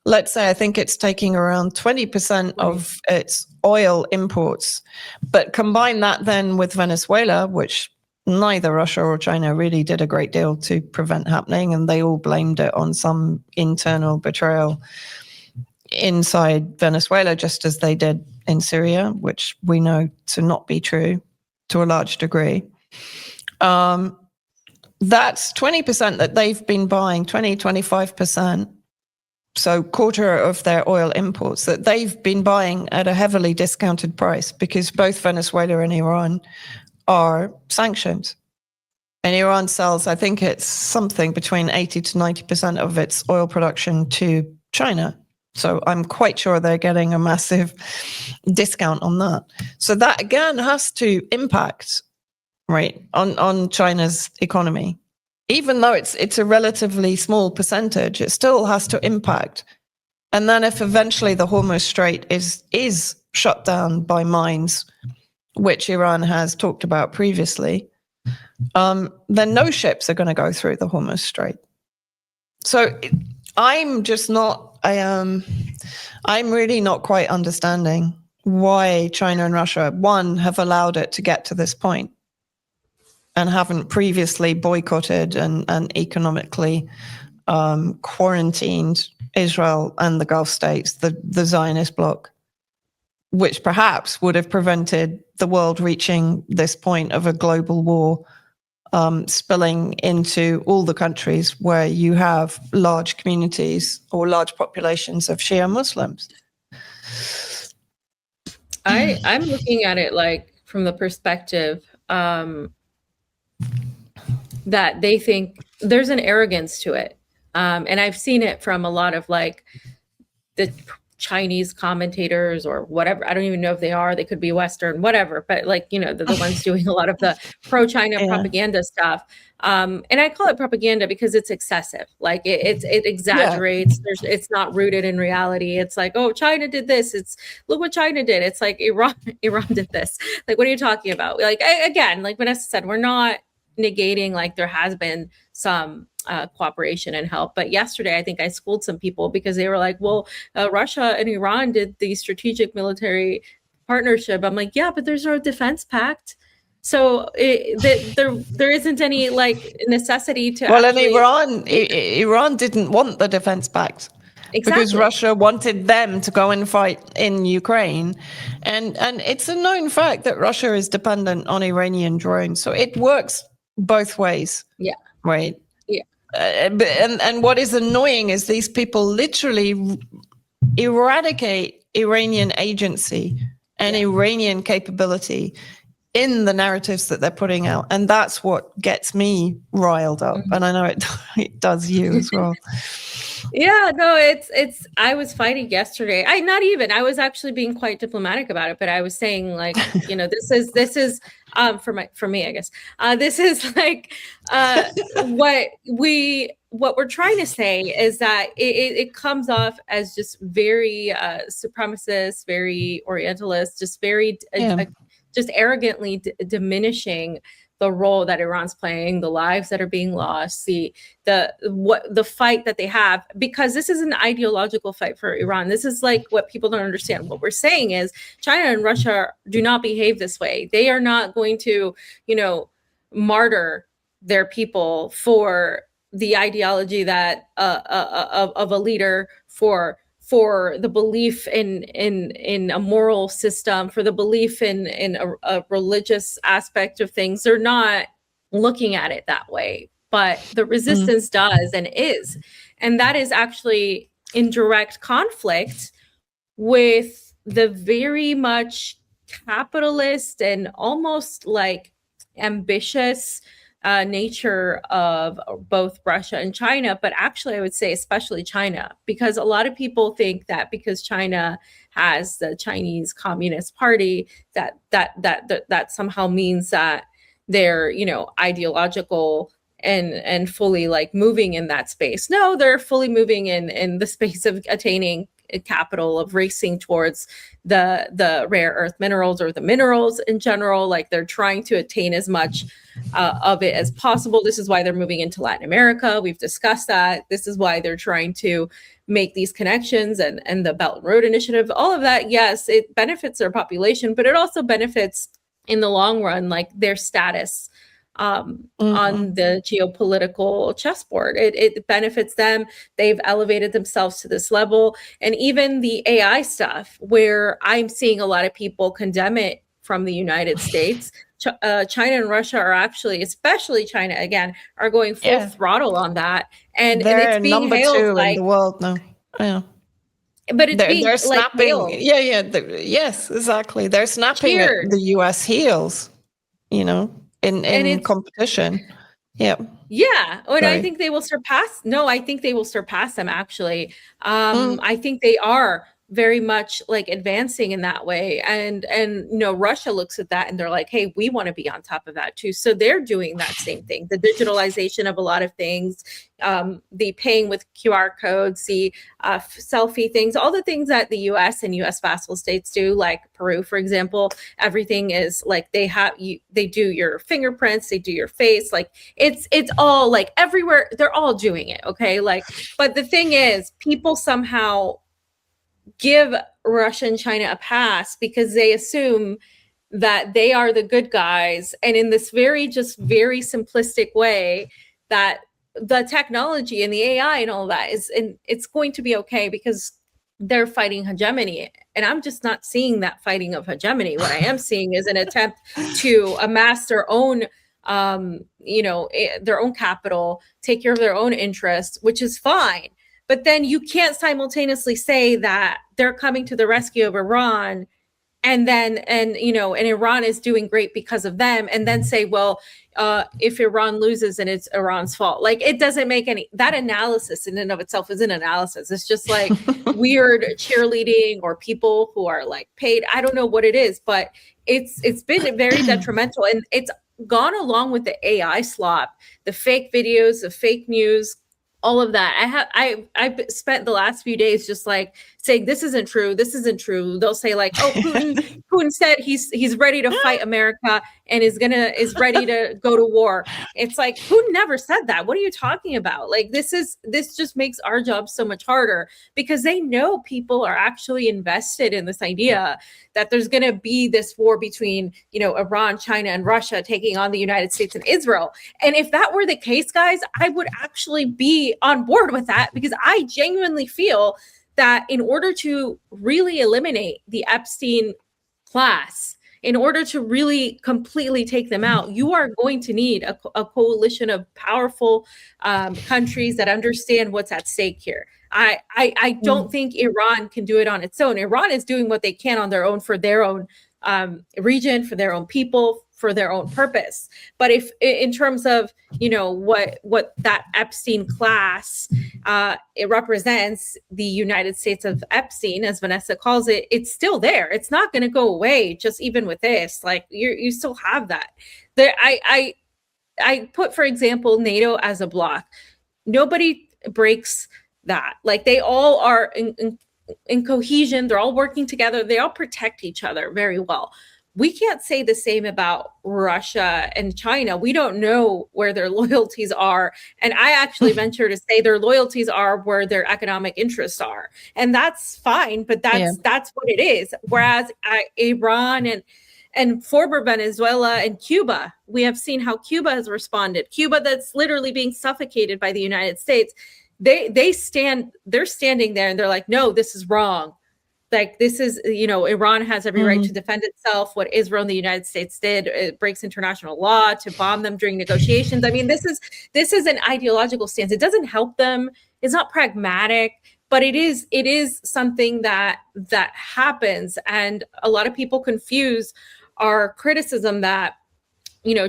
let's say, I think it's taking around 20% of its oil imports, but combine that then with Venezuela, which neither Russia or China really did a great deal to prevent happening, and they all blamed it on some internal betrayal inside Venezuela, just as they did in Syria, which we know to not be true to a large degree. That's 20% that they've been buying, 25%. So quarter of their oil imports that they've been buying at a heavily discounted price because both Venezuela and Iran are sanctioned. And Iran sells, I think it's something between 80 to 90% of its oil production to China. So I'm quite sure they're getting a massive discount on that. So that again has to impact, right, on China's economy. Even though it's a relatively small percentage, it still has to impact. And then if eventually the Hormuz Strait is shut down by mines, which Iran has talked about previously, then no ships are going to go through the Hormuz Strait. So I'm just not, I'm really not quite understanding why China and Russia, one, have allowed it to get to this point and haven't previously boycotted and economically quarantined Israel and the Gulf states, the Zionist bloc, which perhaps would have prevented the world reaching this point of a global war spilling into all the countries where you have large communities or large populations of Shia Muslims. I'm looking at it like from the perspective that they think there's an arrogance to it. And I've seen it from a lot of like the Chinese commentators or whatever. I don't even know if they are, they could be Western, whatever, but like, the ones doing a lot of the pro-China propaganda stuff. And I call it propaganda because it's excessive. Like it exaggerates. It's not rooted in reality. It's like, oh, China did this. Look what China did. It's like Iran did this. Like, what are you talking about? Like, again, like Vanessa said, we're not negating like there has been some cooperation and help. But yesterday, I think I schooled some people because they were like, well, Russia and Iran did the strategic military partnership. I'm like, yeah, but there's no defense pact. So there isn't any like necessity to. Well, and Iran didn't want the defense pact. Exactly. Because Russia wanted them to go and fight in Ukraine. And it's a known fact that Russia is dependent on Iranian drones. So it works both ways. Yeah. Right. Yeah. And what is annoying is these people literally eradicate Iranian agency and Iranian capability in the narratives that they're putting out. And that's what gets me riled up. Mm-hmm. And I know it does you as well. Yeah, no, it's I was fighting yesterday. I was actually being quite diplomatic about it, but I was saying like, this is for me, I guess. This is like what we're trying to say is that it comes off as just very supremacist, very orientalist, just very just arrogantly diminishing the role that Iran's playing, the lives that are being lost, the fight that they have, because this is an ideological fight for Iran. This is like what people don't understand. What we're saying is China and Russia do not behave this way. They are not going to, martyr their people for the ideology that of a leader, for the belief in a moral system, for the belief in a religious aspect of things. They're not looking at it that way, but the resistance does and is. And that is actually in direct conflict with the very much capitalist and almost like ambitious nature of both Russia and China, but actually I would say especially China, because a lot of people think that because China has the Chinese Communist Party, that somehow means that they're, ideological and fully like moving in that space. No, they're fully moving in the space of attaining capital, of racing towards the rare earth minerals, or the minerals in general. Like they're trying to attain as much of it as possible. This is why they're moving into Latin America. We've discussed that. This is why they're trying to make these connections, and the Belt and Road Initiative, all of that. Yes, it benefits their population, but it also benefits in the long run, like their status on the geopolitical chessboard. It benefits them. They've elevated themselves to this level. And even the AI stuff, where I'm seeing a lot of people condemn it from the United States, China and Russia are actually, especially China again, are going full throttle on that. And it's being number hailed 2 like, in the world now. Yeah. But it's being they're like snapping. hailed. Yes, exactly. They're snapping at the US heels, in competition. Yeah. Yeah. And I think they will surpass. No, I think they will surpass them, actually. I think they are very much like advancing in that way. And Russia looks at that and they're like, hey, we want to be on top of that too. So they're doing that same thing, the digitalization of a lot of things, the paying with QR codes, the selfie things, all the things that the US and US vassal states do, like Peru, for example. Everything is like they do your fingerprints, they do your face, like it's all like everywhere. They're all doing it. Okay. Like, but the thing is, people somehow give Russia and China a pass because they assume that they are the good guys. And in this very simplistic way, that the technology and the AI and all that it's going to be okay because they're fighting hegemony. And I'm just not seeing that fighting of hegemony. What I am seeing is an attempt to amass their own their own capital, take care of their own interests, which is fine. But then you can't simultaneously say that they're coming to the rescue of Iran and Iran is doing great because of them, and then say, well, if Iran loses and it's Iran's fault. Like, it doesn't make that analysis in and of itself is an analysis. It's just like weird cheerleading, or people who are like paid. I don't know what it is, but it's been very detrimental, and it's gone along with the AI slop, the fake videos, the fake news, all of that. I've spent the last few days just like saying, this isn't true. They'll say like, oh, Putin said he's ready to fight America and is ready to go to war. It's like, Putin never said that. What are you talking about? Like, this just makes our job so much harder, because they know people are actually invested in this idea that there's going to be this war between, Iran, China, and Russia taking on the United States and Israel. And if that were the case, guys, I would actually be on board with that, because I genuinely feel that in order to really eliminate the Epstein class, in order to really completely take them out, you are going to need a coalition of powerful countries that understand what's at stake here. I don't think Iran can do it on its own. Iran is doing what they can on their own, for their own region, for their own people, for their own purpose. But if in terms of, what that Epstein class, it represents the United States of Epstein, as Vanessa calls it, it's still there. It's not going to go away just even with this. Like, you still have that. There, I put, for example, NATO as a block. Nobody breaks that. Like, they all are in cohesion. They're all working together. They all protect each other very well. we can't say the same about Russia and China. We don't know where their loyalties are. And I actually venture to say their loyalties are where their economic interests are. And that's fine, but that's what it is. Whereas Iran and former Venezuela and Cuba, we have seen how Cuba has responded. Cuba, that's literally being suffocated by the United States. They're standing there and they're like, no, this is wrong. Like, this is, Iran has every right to defend itself. What Israel and the United States did, it breaks international law to bomb them during negotiations. I mean, this is an ideological stance. It doesn't help them. It's not pragmatic, but it is something that happens. And a lot of people confuse our criticism that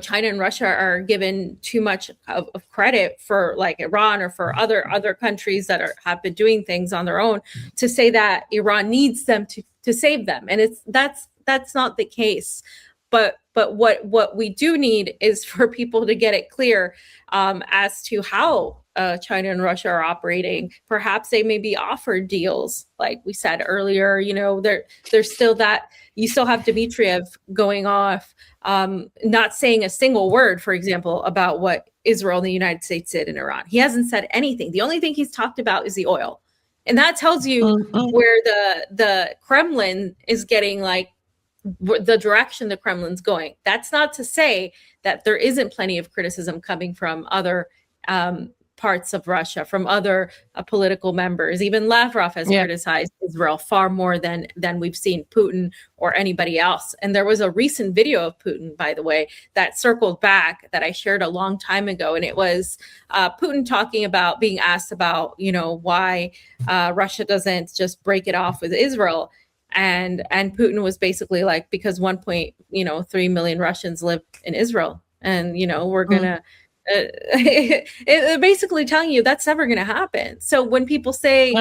China and Russia are given too much of credit for, like, Iran or for other countries that have been doing things on their own, to say that Iran needs them to save them. And that's not the case. But what we do need is for people to get it clear as to how China and Russia are operating. Perhaps they may be offered deals, like we said earlier. There's still that. You still have Dmitriev going off, not saying a single word, for example, about what Israel and the United States did in Iran. He hasn't said anything. The only thing he's talked about is the oil. And that tells you where the Kremlin is getting, like, the direction the Kremlin's going. That's not to say that there isn't plenty of criticism coming from other parts of Russia, from other political members. Even Lavrov has criticized Israel far more than we've seen Putin or anybody else. And there was a recent video of Putin, by the way, that circled back that I shared a long time ago. And it was Putin talking about, being asked about, why Russia doesn't just break it off with Israel. And Putin was basically like, because 1.3 million Russians live in Israel. And, we're going to, it basically telling you that's never going to happen. So when people say,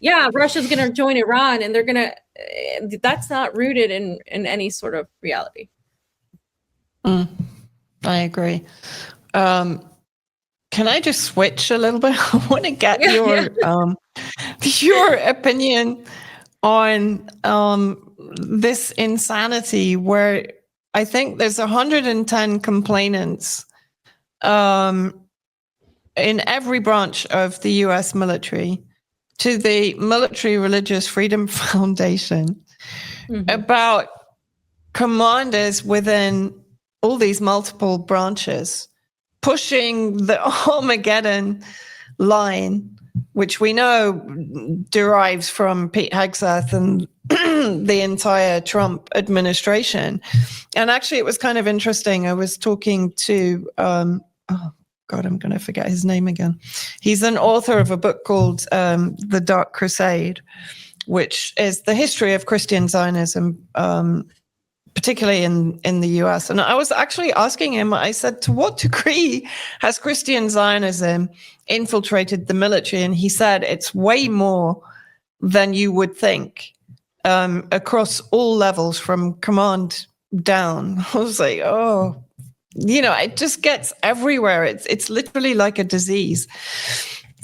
yeah, Russia's going to join Iran, and they're going to, that's not rooted in any sort of reality. I agree. Can I just switch a little bit? I want to get your opinion on this insanity where I think there's 110 complainants in every branch of the US military to the Military Religious Freedom Foundation about commanders within all these multiple branches pushing the Armageddon line, which we know derives from Pete Hegseth and the entire Trump administration. And actually, it was kind of interesting. I was talking to, I'm going to forget his name again. He's an author of a book called The Dark Crusade, which is the history of Christian Zionism, particularly in the US. And I was actually asking him, I said, to what degree has Christian Zionism infiltrated the military? And he said, it's way more than you would think, across all levels from command down. I was like, oh, it just gets everywhere. It's literally like a disease.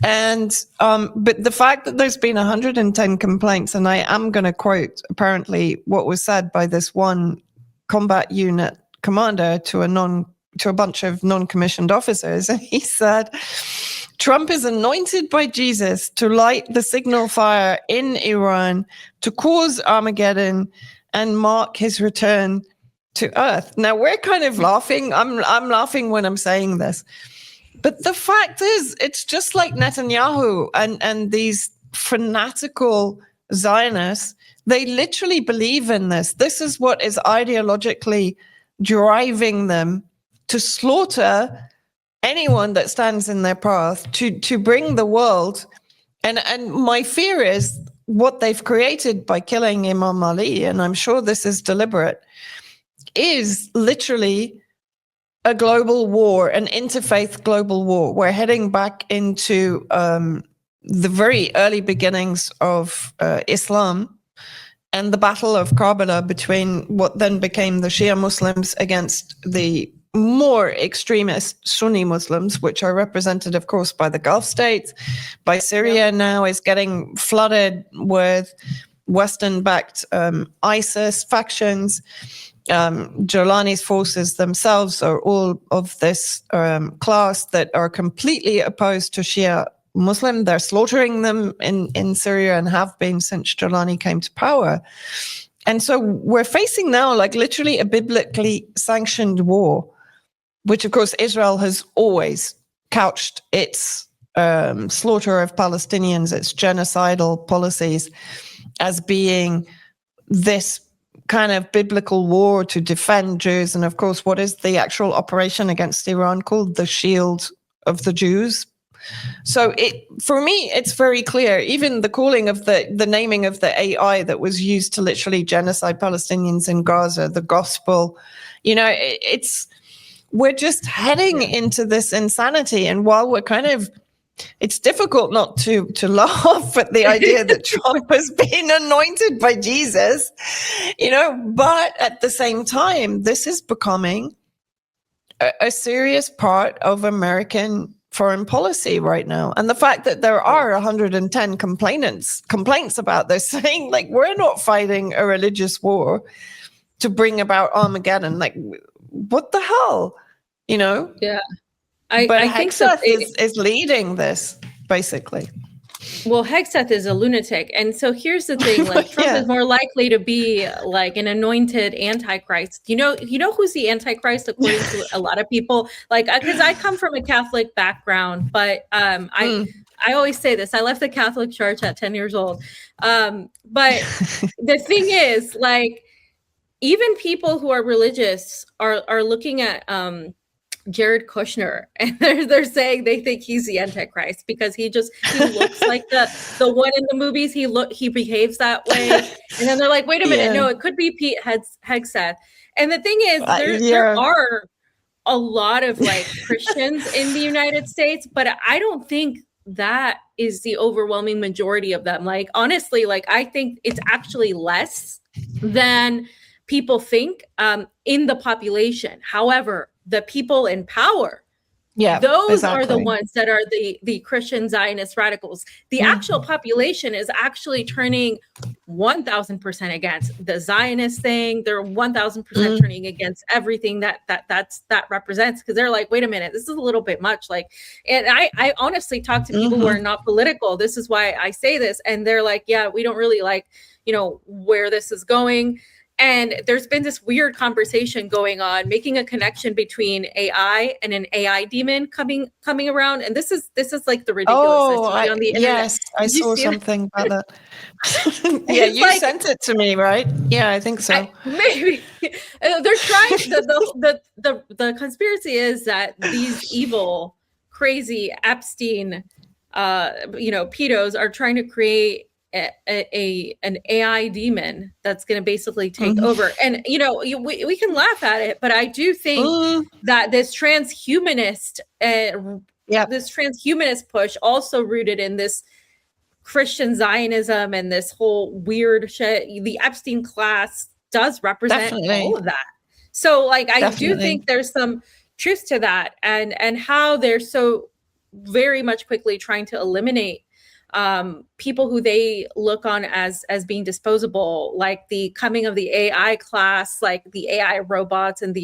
And but the fact that there's been 110 complaints, and I am going to quote apparently what was said by this one combat unit commander to a bunch of non-commissioned officers, and he said, Trump is anointed by Jesus to light the signal fire in Iran, to cause Armageddon and mark his return to earth. Now, we're kind of laughing. I'm laughing when I'm saying this. But the fact is, it's just like Netanyahu and these fanatical Zionists. They literally believe in this. This is what is ideologically driving them to slaughter anyone that stands in their path, to bring the world. And my fear is what they've created by killing Imam Ali, and I'm sure this is deliberate, is literally a global war, an interfaith global war. We're heading back into the very early beginnings of Islam and the Battle of Karbala between what then became the Shia Muslims against the more extremist Sunni Muslims, which are represented, of course, by the Gulf states, by Syria now is getting flooded with Western-backed ISIS factions. Jolani's forces themselves are all of this class that are completely opposed to Shia Muslim. They're slaughtering them in Syria and have been since Jolani came to power. And so we're facing now like literally a biblically sanctioned war, which of course Israel has always couched its slaughter of Palestinians, its genocidal policies, as being this kind of biblical war to defend Jews. And of course, what is the actual operation against Iran called? The Shield of the Jews. So for me, it's very clear. Even the calling of the naming of the AI that was used to literally genocide Palestinians in Gaza, the gospel, we're just heading into this insanity. And while we're it's difficult not to laugh at the idea that Trump has been anointed by Jesus, but at the same time, this is becoming a serious part of American foreign policy right now. And the fact that there are 110 complaints about this, saying like, we're not fighting a religious war to bring about Armageddon. Like, what the hell, Yeah. But I think Hegseth is leading this, basically. Well, Hegseth is a lunatic. And so here's the thing, like Trump is more likely to be like an anointed antichrist. You know who's the antichrist according to a lot of people? Like, because I come from a Catholic background, but I always say this, I left the Catholic Church at 10 years old. But the thing is, like, even people who are religious are looking at Jared Kushner, and they're saying they think he's the Antichrist because he looks like the one in the movies. He behaves that way, and then they're like, wait a minute, no, it could be Pete Hegseth. And the thing is, there are a lot of like Christians in the United States, but I don't think that is the overwhelming majority of them. Like, honestly, like I think it's actually less than people think in the population. However, the people in power, those are the ones that are the Christian Zionist radicals. The actual population is actually turning 1,000% against the Zionist thing. They're 1,000% turning against everything that represents, because they're like, wait a minute, this is a little bit much. Like, and I honestly talk to people who are not political. This is why I say this, and they're like, yeah, we don't really like, where this is going. And there's been this weird conversation going on, making a connection between AI and an AI demon coming around. And this is like the ridiculousness on the internet. Yes, I saw something about that. Yeah, you like, sent it to me, right? Yeah, I think so. Maybe they're trying. The conspiracy is that these evil, crazy Epstein, pedos are trying to create an AI demon that's going to basically take over. And we can laugh at it, but I do think that this transhumanist push, also rooted in this Christian Zionism and this whole weird shit, the Epstein class does represent all of that. So like I do think there's some truth to that, and how they're so very much quickly trying to eliminate people who they look on as being disposable, like the coming of the AI class, like the AI robots and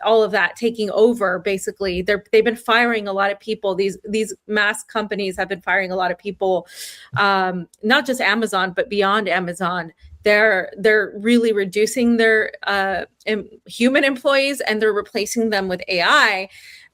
all of that taking over. Basically, they've been firing a lot of people. These mass companies have been firing a lot of people, not just Amazon, but beyond Amazon. They're really reducing their human employees, and they're replacing them with AI.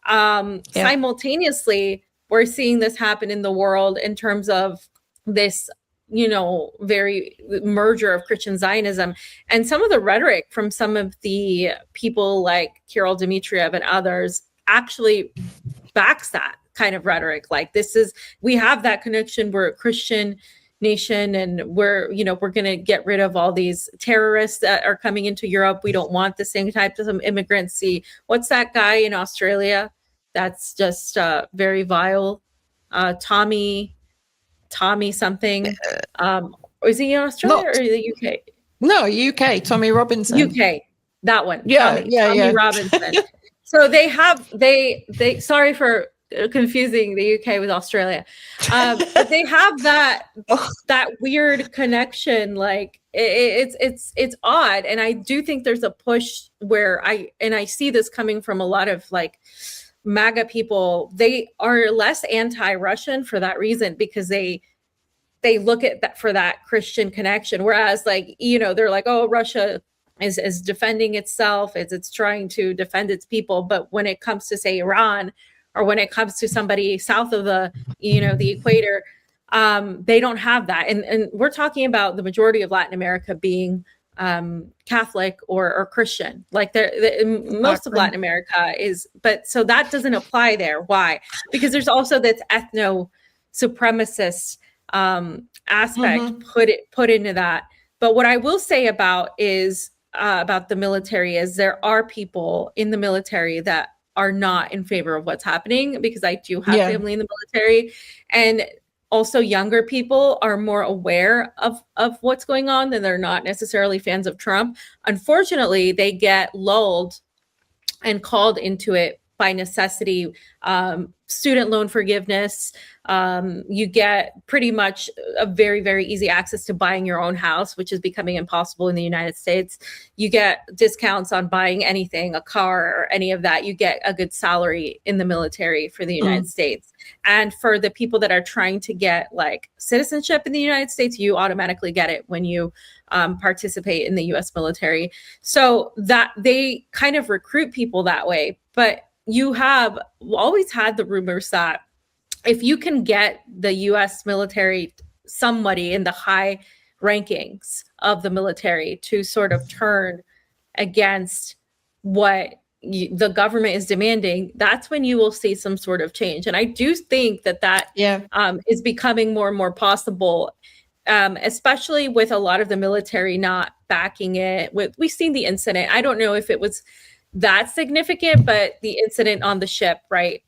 Simultaneously, we're seeing this happen in the world in terms of this, very merger of Christian Zionism, and some of the rhetoric from some of the people like Kirill Dmitriev and others actually backs that kind of rhetoric. Like, we have that connection. We're a Christian nation, and we're going to get rid of all these terrorists that are coming into Europe. We don't want the same types of immigrants. See, what's that guy in Australia? That's just very vile. Tommy something. Is he in Australia or the UK? No, UK. Tommy Robinson. UK. That one. Yeah, Tommy Robinson. So they sorry for confusing the UK with Australia. But they have that weird connection. Like it's odd, and I do think there's a push where I see this coming from a lot of like MAGA people. They are less anti-Russian for that reason, because they look at that for that Christian connection. Whereas, like, they're like, oh, Russia is defending itself, it's trying to defend its people. But when it comes to, say, Iran, or when it comes to somebody south of the equator, they don't have that. And we're talking about the majority of Latin America being Catholic or Christian. Like most of Latin America is, but so that doesn't apply there. Why? Because there's also this ethno supremacist aspect put into that. But what I will say about the military is there are people in the military that are not in favor of what's happening, because I do have family in the military, and also younger people are more aware of what's going on, and they're not necessarily fans of Trump. Unfortunately, they get lulled and called into it by necessity. Student loan forgiveness, you get pretty much a very, very easy access to buying your own house, which is becoming impossible in the United States. You get discounts on buying anything, a car or any of that. You get a good salary in the military for the United States. And for the people that are trying to get like citizenship in the United States, you automatically get it when you participate in the US military. So that they kind of recruit people that way. But you have always had the rumors that if you can get the US military, somebody in the high rankings of the military, to sort of turn against what the government is demanding, that's when you will see some sort of change. And I do think that is becoming more and more possible, especially with a lot of the military not backing it. We've seen the incident. I don't know if it was that significant, but the incident on the ship, right,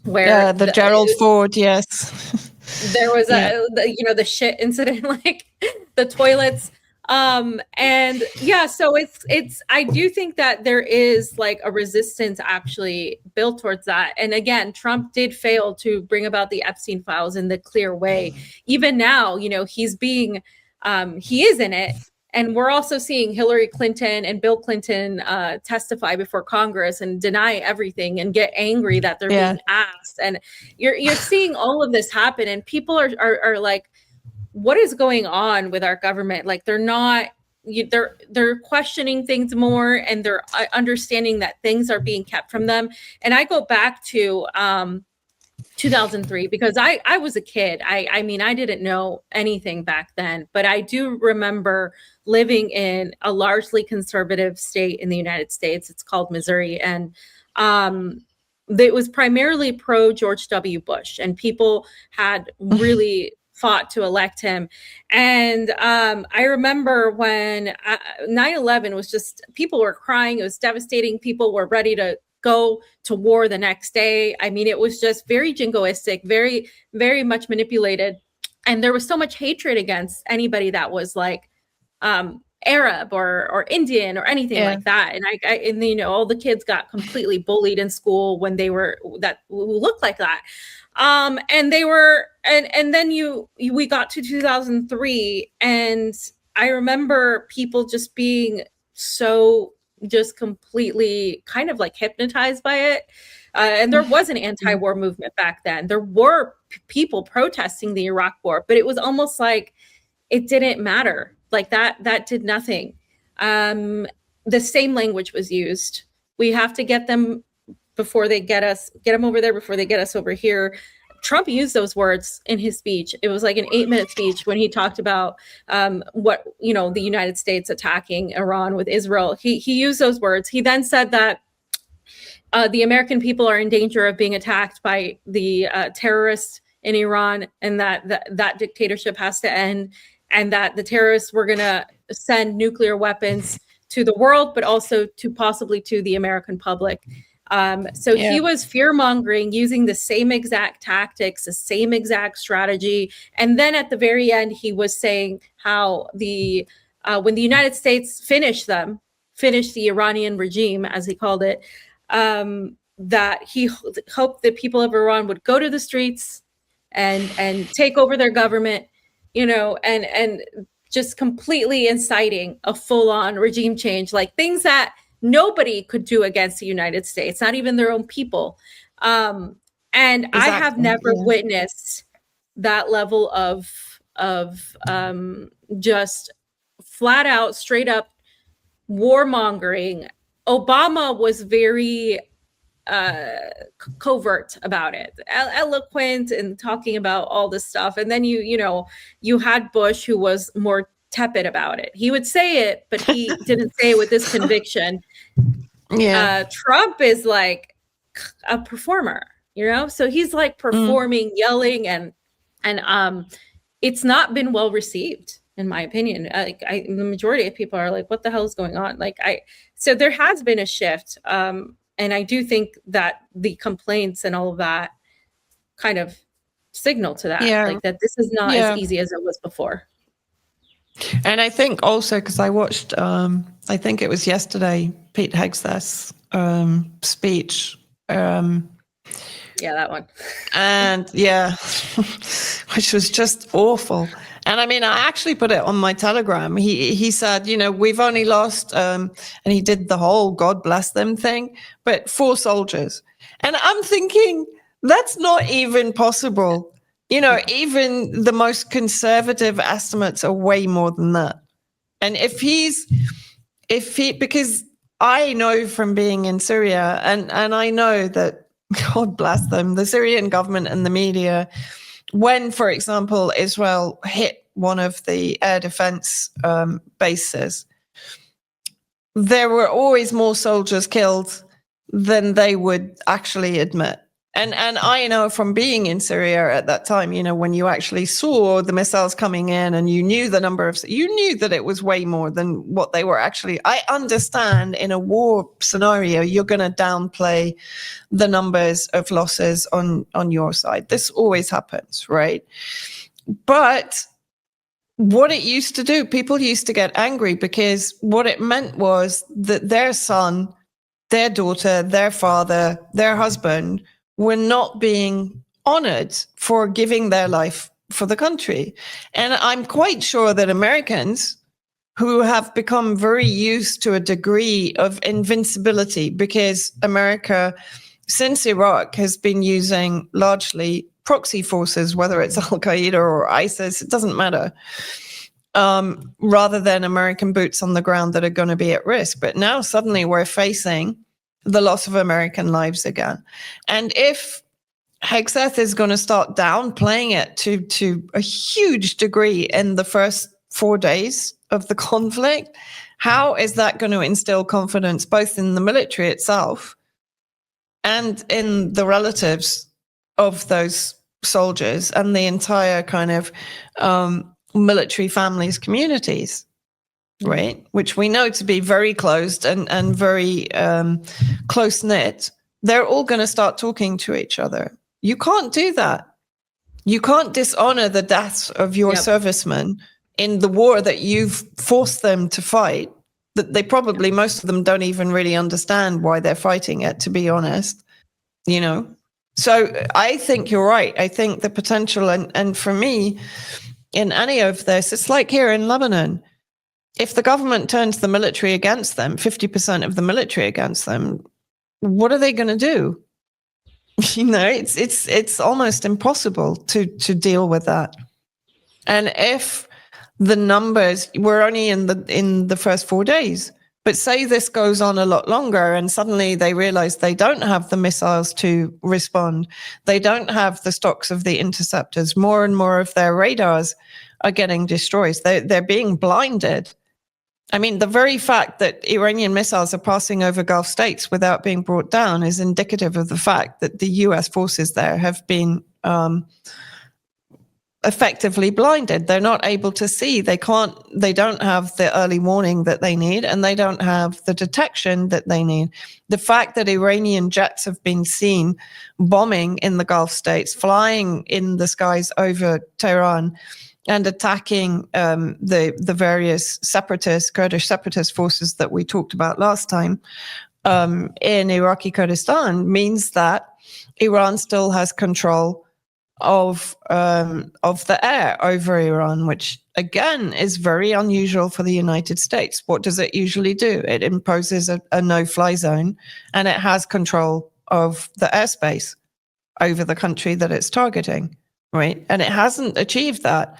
where the Gerald Ford, yes, there was the shit incident, like the toilets, and so it's I do think that there is like a resistance actually built towards that. And again, Trump did fail to bring about the Epstein files in the clear way. Even now, he's being he is in it. And we're also seeing Hillary Clinton and Bill Clinton testify before Congress and deny everything and get angry that they're being asked. And you're seeing all of this happen, and people are like, what is going on with our government? Like, they're not, they're questioning things more, and they're understanding that things are being kept from them. And I go back to 2003, because I was a kid. I mean, I didn't know anything back then, but I do remember living in a largely conservative state in the United States. It's called Missouri. And it was primarily pro George W. Bush, and people had really fought to elect him. And I remember when 9/11 was just, people were crying. It was devastating. People were ready to go to war the next day. I mean, it was just very jingoistic, very, very much manipulated. And there was so much hatred against anybody that was like Arab or Indian or anything like that. And all the kids got completely bullied in school when they were who looked like that. And they were, and then we got to 2003, and I remember people just being so just completely kind of like hypnotized by it. And there was an anti-war movement back then. There were people protesting the Iraq war, but it was almost like it didn't matter. Like that did nothing. The same language was used. We have to get them before they get them over there before they get us over here. Trump used those words in his speech. It was like an 8-minute speech when he talked about the United States attacking Iran with Israel. He used those words. He then said that the American people are in danger of being attacked by the terrorists in Iran, and that dictatorship has to end, and that the terrorists were going to send nuclear weapons to the world, but also to possibly to the American public. He was fear-mongering, using the same exact tactics, the same exact strategy. And then at the very end, he was saying how when the United States finished the Iranian regime, as he called it, that he hoped that people of Iran would go to the streets and take over their government, and just completely inciting a full-on regime change, like things that nobody could do against the United States, not even their own people. And exactly. I have never witnessed that level of just flat out, straight up warmongering. Obama was very covert about it, eloquent and talking about all this stuff. And then you had Bush, who was more tepid about it. He would say it, but he didn't say it with this conviction. Trump is like a performer, so he's like performing, yelling, and it's not been well received, in my opinion. The majority of people are like, what the hell is going on? So there has been a shift. And I do think that the complaints and all of that kind of signal to that, like that this is not as easy as it was before. And I think also, because I watched, I think it was yesterday, Pete Hegseth's speech. That one. And which was just awful. And I mean, I actually put it on my Telegram. He said, we've only lost, and he did the whole God bless them thing, but 4 soldiers. And I'm thinking, that's not even possible. Even the most conservative estimates are way more than that. And because I know from being in Syria, and I know that, God bless them, the Syrian government and the media, when, for example, Israel hit one of the air defense bases, there were always more soldiers killed than they would actually admit. And I know from being in Syria at that time, when you actually saw the missiles coming in and you knew the number you knew that it was way more than what they were actually. I understand in a war scenario, you're going to downplay the numbers of losses on your side. This always happens, right? But what it used to do, people used to get angry because what it meant was that their son, their daughter, their father, their husband were not being honored for giving their life for the country. And I'm quite sure that Americans, who have become very used to a degree of invincibility, because America, since Iraq, has been using largely proxy forces, whether it's Al-Qaeda or ISIS, it doesn't matter, rather than American boots on the ground that are going to be at risk. But now suddenly we're facing the loss of American lives again. And if Hegseth is going to start downplaying it to a huge degree in the first 4 days of the conflict, how is that going to instill confidence both in the military itself and in the relatives of those soldiers and the entire kind of military families, communities? Right, which we know to be very closed and very close-knit, they're all going to start talking to each other. You can't do that. You can't dishonor the deaths of your servicemen in the war that you've forced them to fight, that they probably, most of them don't even really understand why they're fighting it, to be honest. So I think you're right. I think the potential, and for me, in any of this, it's like here in Lebanon. If the government turns the military against them, 50% of the military against them, what are they going to do? It's almost impossible to deal with that. And if the numbers, we're only in the first 4 days, but say this goes on a lot longer and suddenly they realize they don't have the missiles to respond, they don't have the stocks of the interceptors, more and more of their radars are getting destroyed. They're being blinded. I mean, the very fact that Iranian missiles are passing over Gulf states without being brought down is indicative of the fact that the US forces there have been effectively blinded. They're not able to see. They don't have the early warning that they need, and they don't have the detection that they need. The fact that Iranian jets have been seen bombing in the Gulf states, flying in the skies over Tehran, and attacking the various Kurdish separatist forces that we talked about last time, in Iraqi Kurdistan means that Iran still has control of the air over Iran, which again is very unusual for the United States. What does it usually do? It imposes a no-fly zone, and it has control of the airspace over the country that it's targeting, right? And it hasn't achieved that.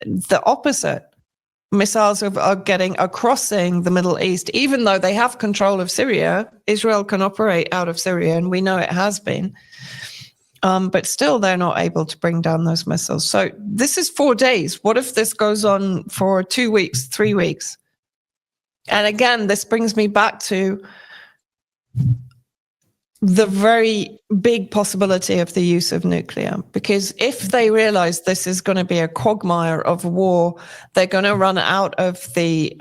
The opposite. Missiles are crossing the Middle East, even though they have control of Syria. Israel can operate out of Syria, and we know it has been. But still, they're not able to bring down those missiles. So this is 4 days. What if this goes on for 2 weeks, 3 weeks? And again, this brings me back to the very big possibility of the use of nuclear. Because if they realize this is going to be a quagmire of war, they're going to run out of the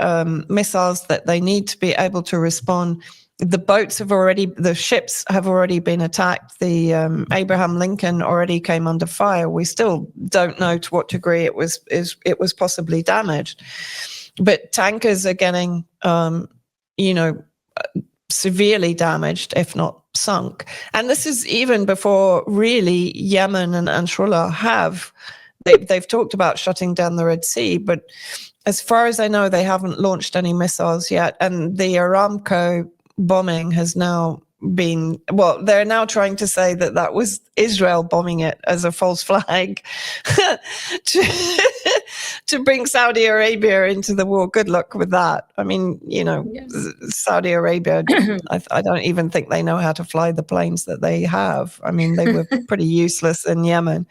missiles that they need to be able to respond. The ships have already been attacked. The Abraham Lincoln already came under fire. We still don't know to what degree it was possibly damaged. But tankers are getting, severely damaged, if not sunk. And this is even before really Yemen and Ansarullah they've talked about shutting down the Red Sea, but as far as I know, they haven't launched any missiles yet. And the Aramco bombing has now been, they're now trying to say that was Israel bombing it as a false flag to bring Saudi Arabia into the war. Good luck with that. I mean, yes. Saudi Arabia, I don't even think they know how to fly the planes that they have. I mean, they were pretty useless in Yemen.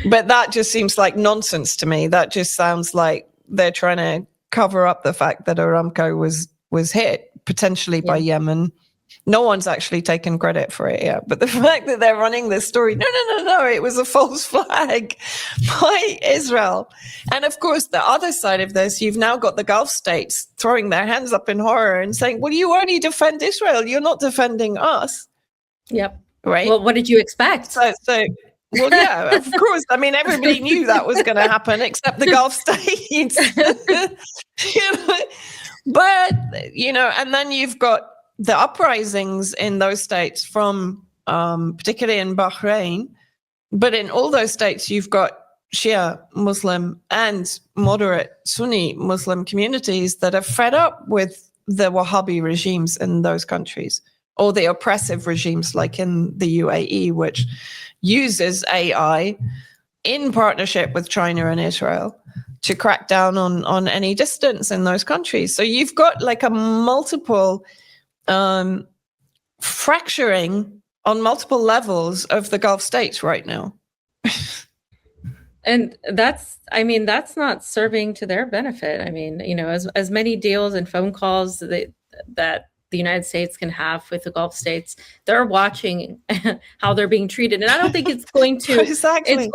But that just seems like nonsense to me. That just sounds like they're trying to cover up the fact that Aramco was hit potentially by Yemen. No one's actually taken credit for it yet. But the fact that they're running this story, no, it was a false flag by Israel. And of course, the other side of this, you've now got the Gulf states throwing their hands up in horror and saying, well, you only defend Israel. You're not defending us. Yep. Right. Well, what did you expect? So well, yeah, of course. I mean, everybody knew that was going to happen except the Gulf states. But, and then you've got the uprisings in those states from, particularly in Bahrain, but in all those states, you've got Shia Muslim and moderate Sunni Muslim communities that are fed up with the Wahhabi regimes in those countries, or the oppressive regimes like in the UAE, which uses AI in partnership with China and Israel to crack down on any dissidents in those countries. So you've got like a multiple fracturing on multiple levels of the Gulf states right now. And that's not serving to their benefit. I mean, as many deals and phone calls that the United States can have with the Gulf states, they're watching how they're being treated. And I don't think it's going to it's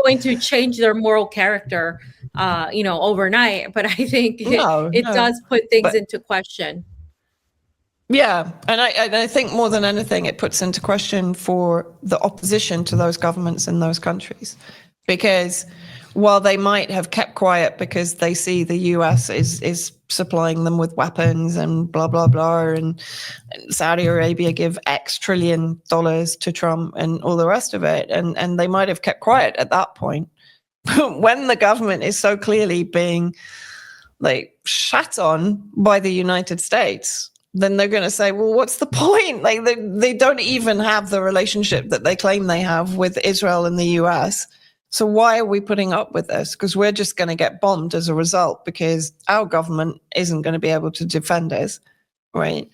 going to change their moral character overnight. But I think it does put things into question. Yeah. And I think more than anything, it puts into question for the opposition to those governments in those countries. Because while they might have kept quiet because they see the US is supplying them with weapons and blah, blah, blah, and Saudi Arabia give X trillion dollars to Trump and all the rest of it, and they might have kept quiet at that point. But when the government is so clearly being like shat on by the United States, then they're going to say, well, what's the point? Like they don't even have the relationship that they claim they have with Israel and the US. So why are we putting up with this? Because we're just going to get bombed as a result because our government isn't going to be able to defend us, right?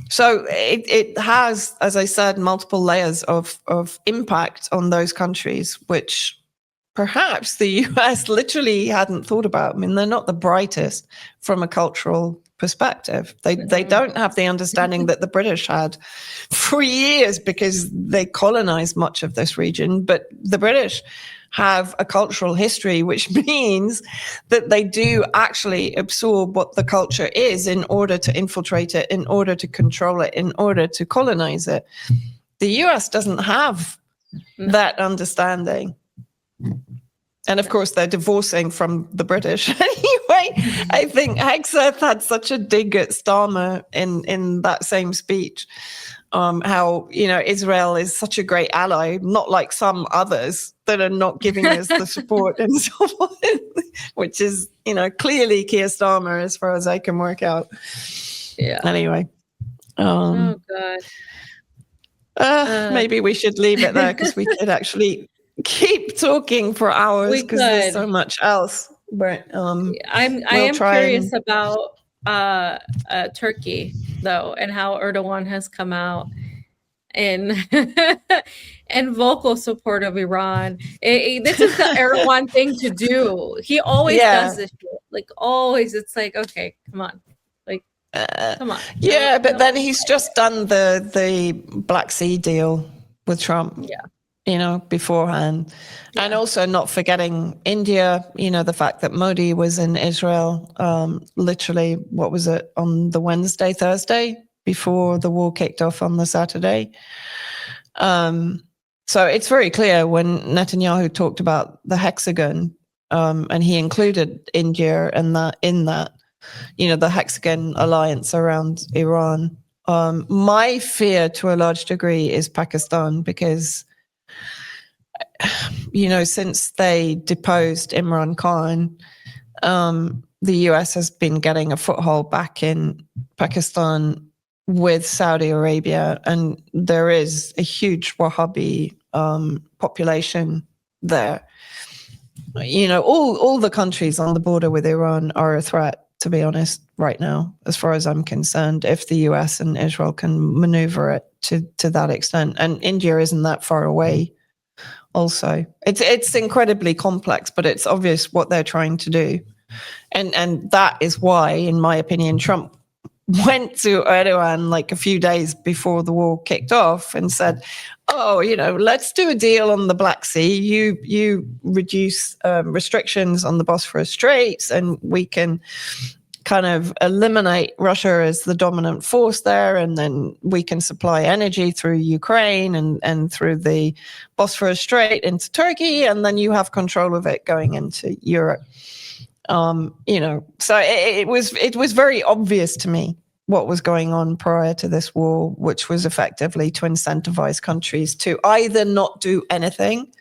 So it has, as I said, multiple layers of impact on those countries, which perhaps the US literally hadn't thought about. I mean, they're not the brightest from a cultural perspective. They don't have the understanding that the British had for years because they colonized much of this region. But the British have a cultural history, which means that they do actually absorb what the culture is in order to infiltrate it, in order to control it, in order to colonize it. The US doesn't have that understanding. And of course, they're divorcing from the British anyway. I think Hegseth had such a dig at Starmer in that same speech. How, Israel is such a great ally, not like some others that are not giving us the support and so on, which is, clearly Keir Starmer as far as I can work out. Yeah. Anyway. Oh, God. Maybe we should leave it there because we could actually keep talking for hours because there's so much else. But I am curious about Turkey, though, and how Erdogan has come out in vocal support of Iran. This is the Erdogan thing to do. He always does this shit. Like, always. It's like, okay, come on. Come on. Yeah, but then he's just done the Black Sea deal with Trump. Yeah. Beforehand. Yeah. And also not forgetting India, the fact that Modi was in Israel, literally, what was it, on the Thursday, before the war kicked off on the Saturday. So it's very clear when Netanyahu talked about the hexagon, and he included India and in that, the hexagon alliance around Iran. My fear to a large degree is Pakistan because, since they deposed Imran Khan, the US has been getting a foothold back in Pakistan with Saudi Arabia, and there is a huge Wahhabi population there. All the countries on the border with Iran are a threat, to be honest, right now, as far as I'm concerned, if the US and Israel can maneuver it to that extent. And India isn't that far away also. It's incredibly complex, but it's obvious what they're trying to do. And that is why, in my opinion, Trump went to Erdogan like a few days before the war kicked off and said, let's do a deal on the Black Sea. You reduce restrictions on the Bosphorus Straits, and we can kind of eliminate Russia as the dominant force there, and then we can supply energy through Ukraine and through the Bosphorus Strait into Turkey, and then you have control of it going into Europe. So it was very obvious to me what was going on prior to this war, which was effectively to incentivize countries to either not do anything.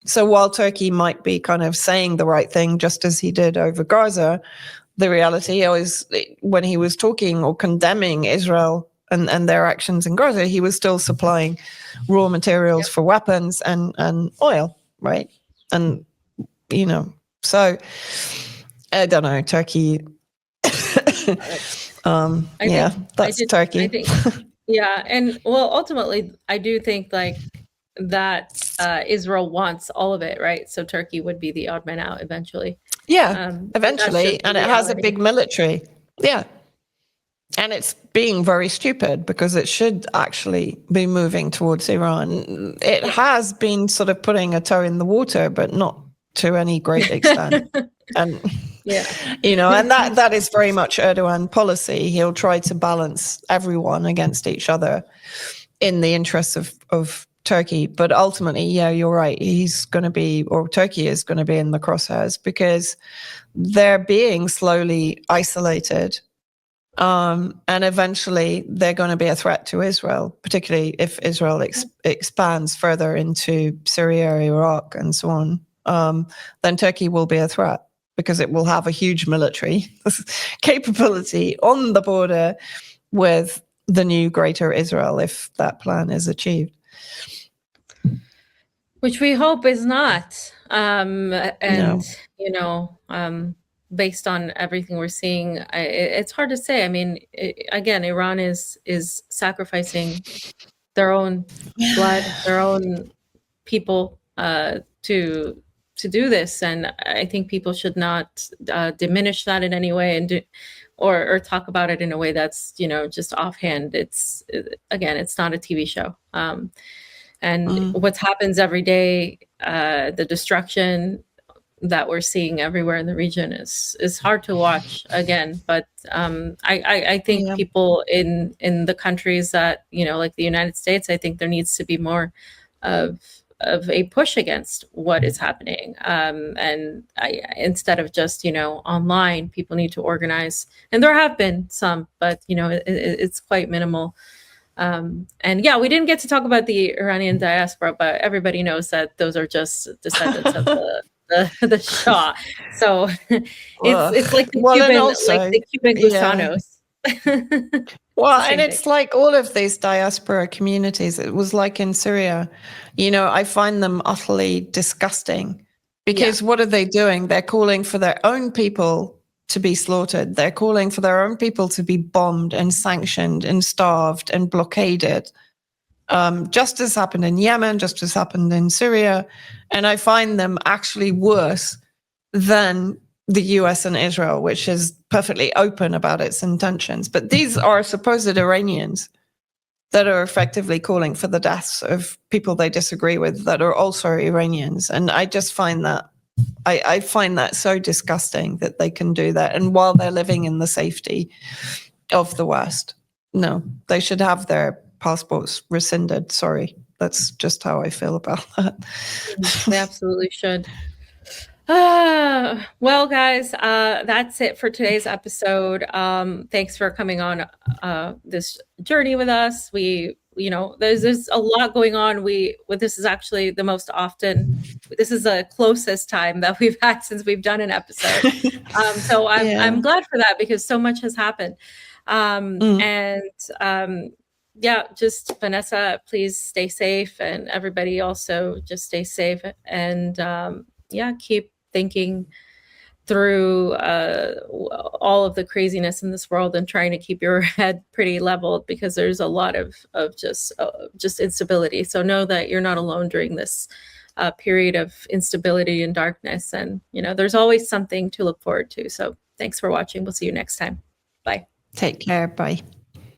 So while Turkey might be kind of saying the right thing, just as he did over Gaza, the reality is when he was talking or condemning Israel and their actions in Gaza, he was still supplying raw materials for weapons and oil, right? And, so I don't know, Turkey. That's Turkey. I think, and well, ultimately, I do think that Israel wants all of it, right? So Turkey would be the odd man out eventually. Yeah, eventually, and it has a big military. Yeah, and it's being very stupid because it should actually be moving towards Iran. It has been sort of putting a toe in the water, but not to any great extent. And and that is very much Erdogan policy. He'll try to balance everyone against each other in the interests of Turkey. But ultimately, you're right. Turkey is going to be in the crosshairs because they're being slowly isolated. And eventually they're going to be a threat to Israel, particularly if Israel expands further into Syria, Iraq, and so on. Then Turkey will be a threat because it will have a huge military capability on the border with the new Greater Israel if that plan is achieved. Which we hope is not. Based on everything we're seeing, it's hard to say. I mean, again, Iran is sacrificing their own blood, their own people to do this, and I think people should not diminish that in any way and or talk about it in a way that's just offhand. It's not a TV show, and what happens every day, the destruction that we're seeing everywhere in the region is hard to watch again. But I think people in the countries that like the United States, I think there needs to be more of a push against what is happening. And instead of just, online, people need to organize. And there have been some, but, it's quite minimal. And yeah, we didn't get to talk about the Iranian diaspora, but everybody knows that those are just descendants of the Shah. So it's like the well, Cuban, and also, like the Cuban yeah. gusanos. Well, Same and it's thing. like all of these diaspora communities, it was like in Syria, I find them utterly disgusting because what are they doing? They're calling for their own people to be slaughtered. They're calling for their own people to be bombed and sanctioned and starved and blockaded. Just as happened in Yemen, just as happened in Syria. And I find them actually worse than the US and Israel, which is perfectly open about its intentions. But these are supposed Iranians that are effectively calling for the deaths of people they disagree with that are also Iranians. And I just find that, I find that so disgusting that they can do that. And while they're living in the safety of the West, no, they should have their passports rescinded. Sorry. That's just how I feel about that. They absolutely should. Well, guys, that's it for today's episode. Thanks for coming on this journey with us. There's a lot going on. This is actually this is the closest time that we've had since we've done an episode. So I'm glad for that because so much has happened. Yeah, just Vanessa, please stay safe, and everybody also just stay safe, and keep thinking through all of the craziness in this world and trying to keep your head pretty leveled because there's a lot of just instability. So know that you're not alone during this period of instability and darkness, and there's always something to look forward to. So thanks for watching. We'll see you next time. Bye. Take care. Bye.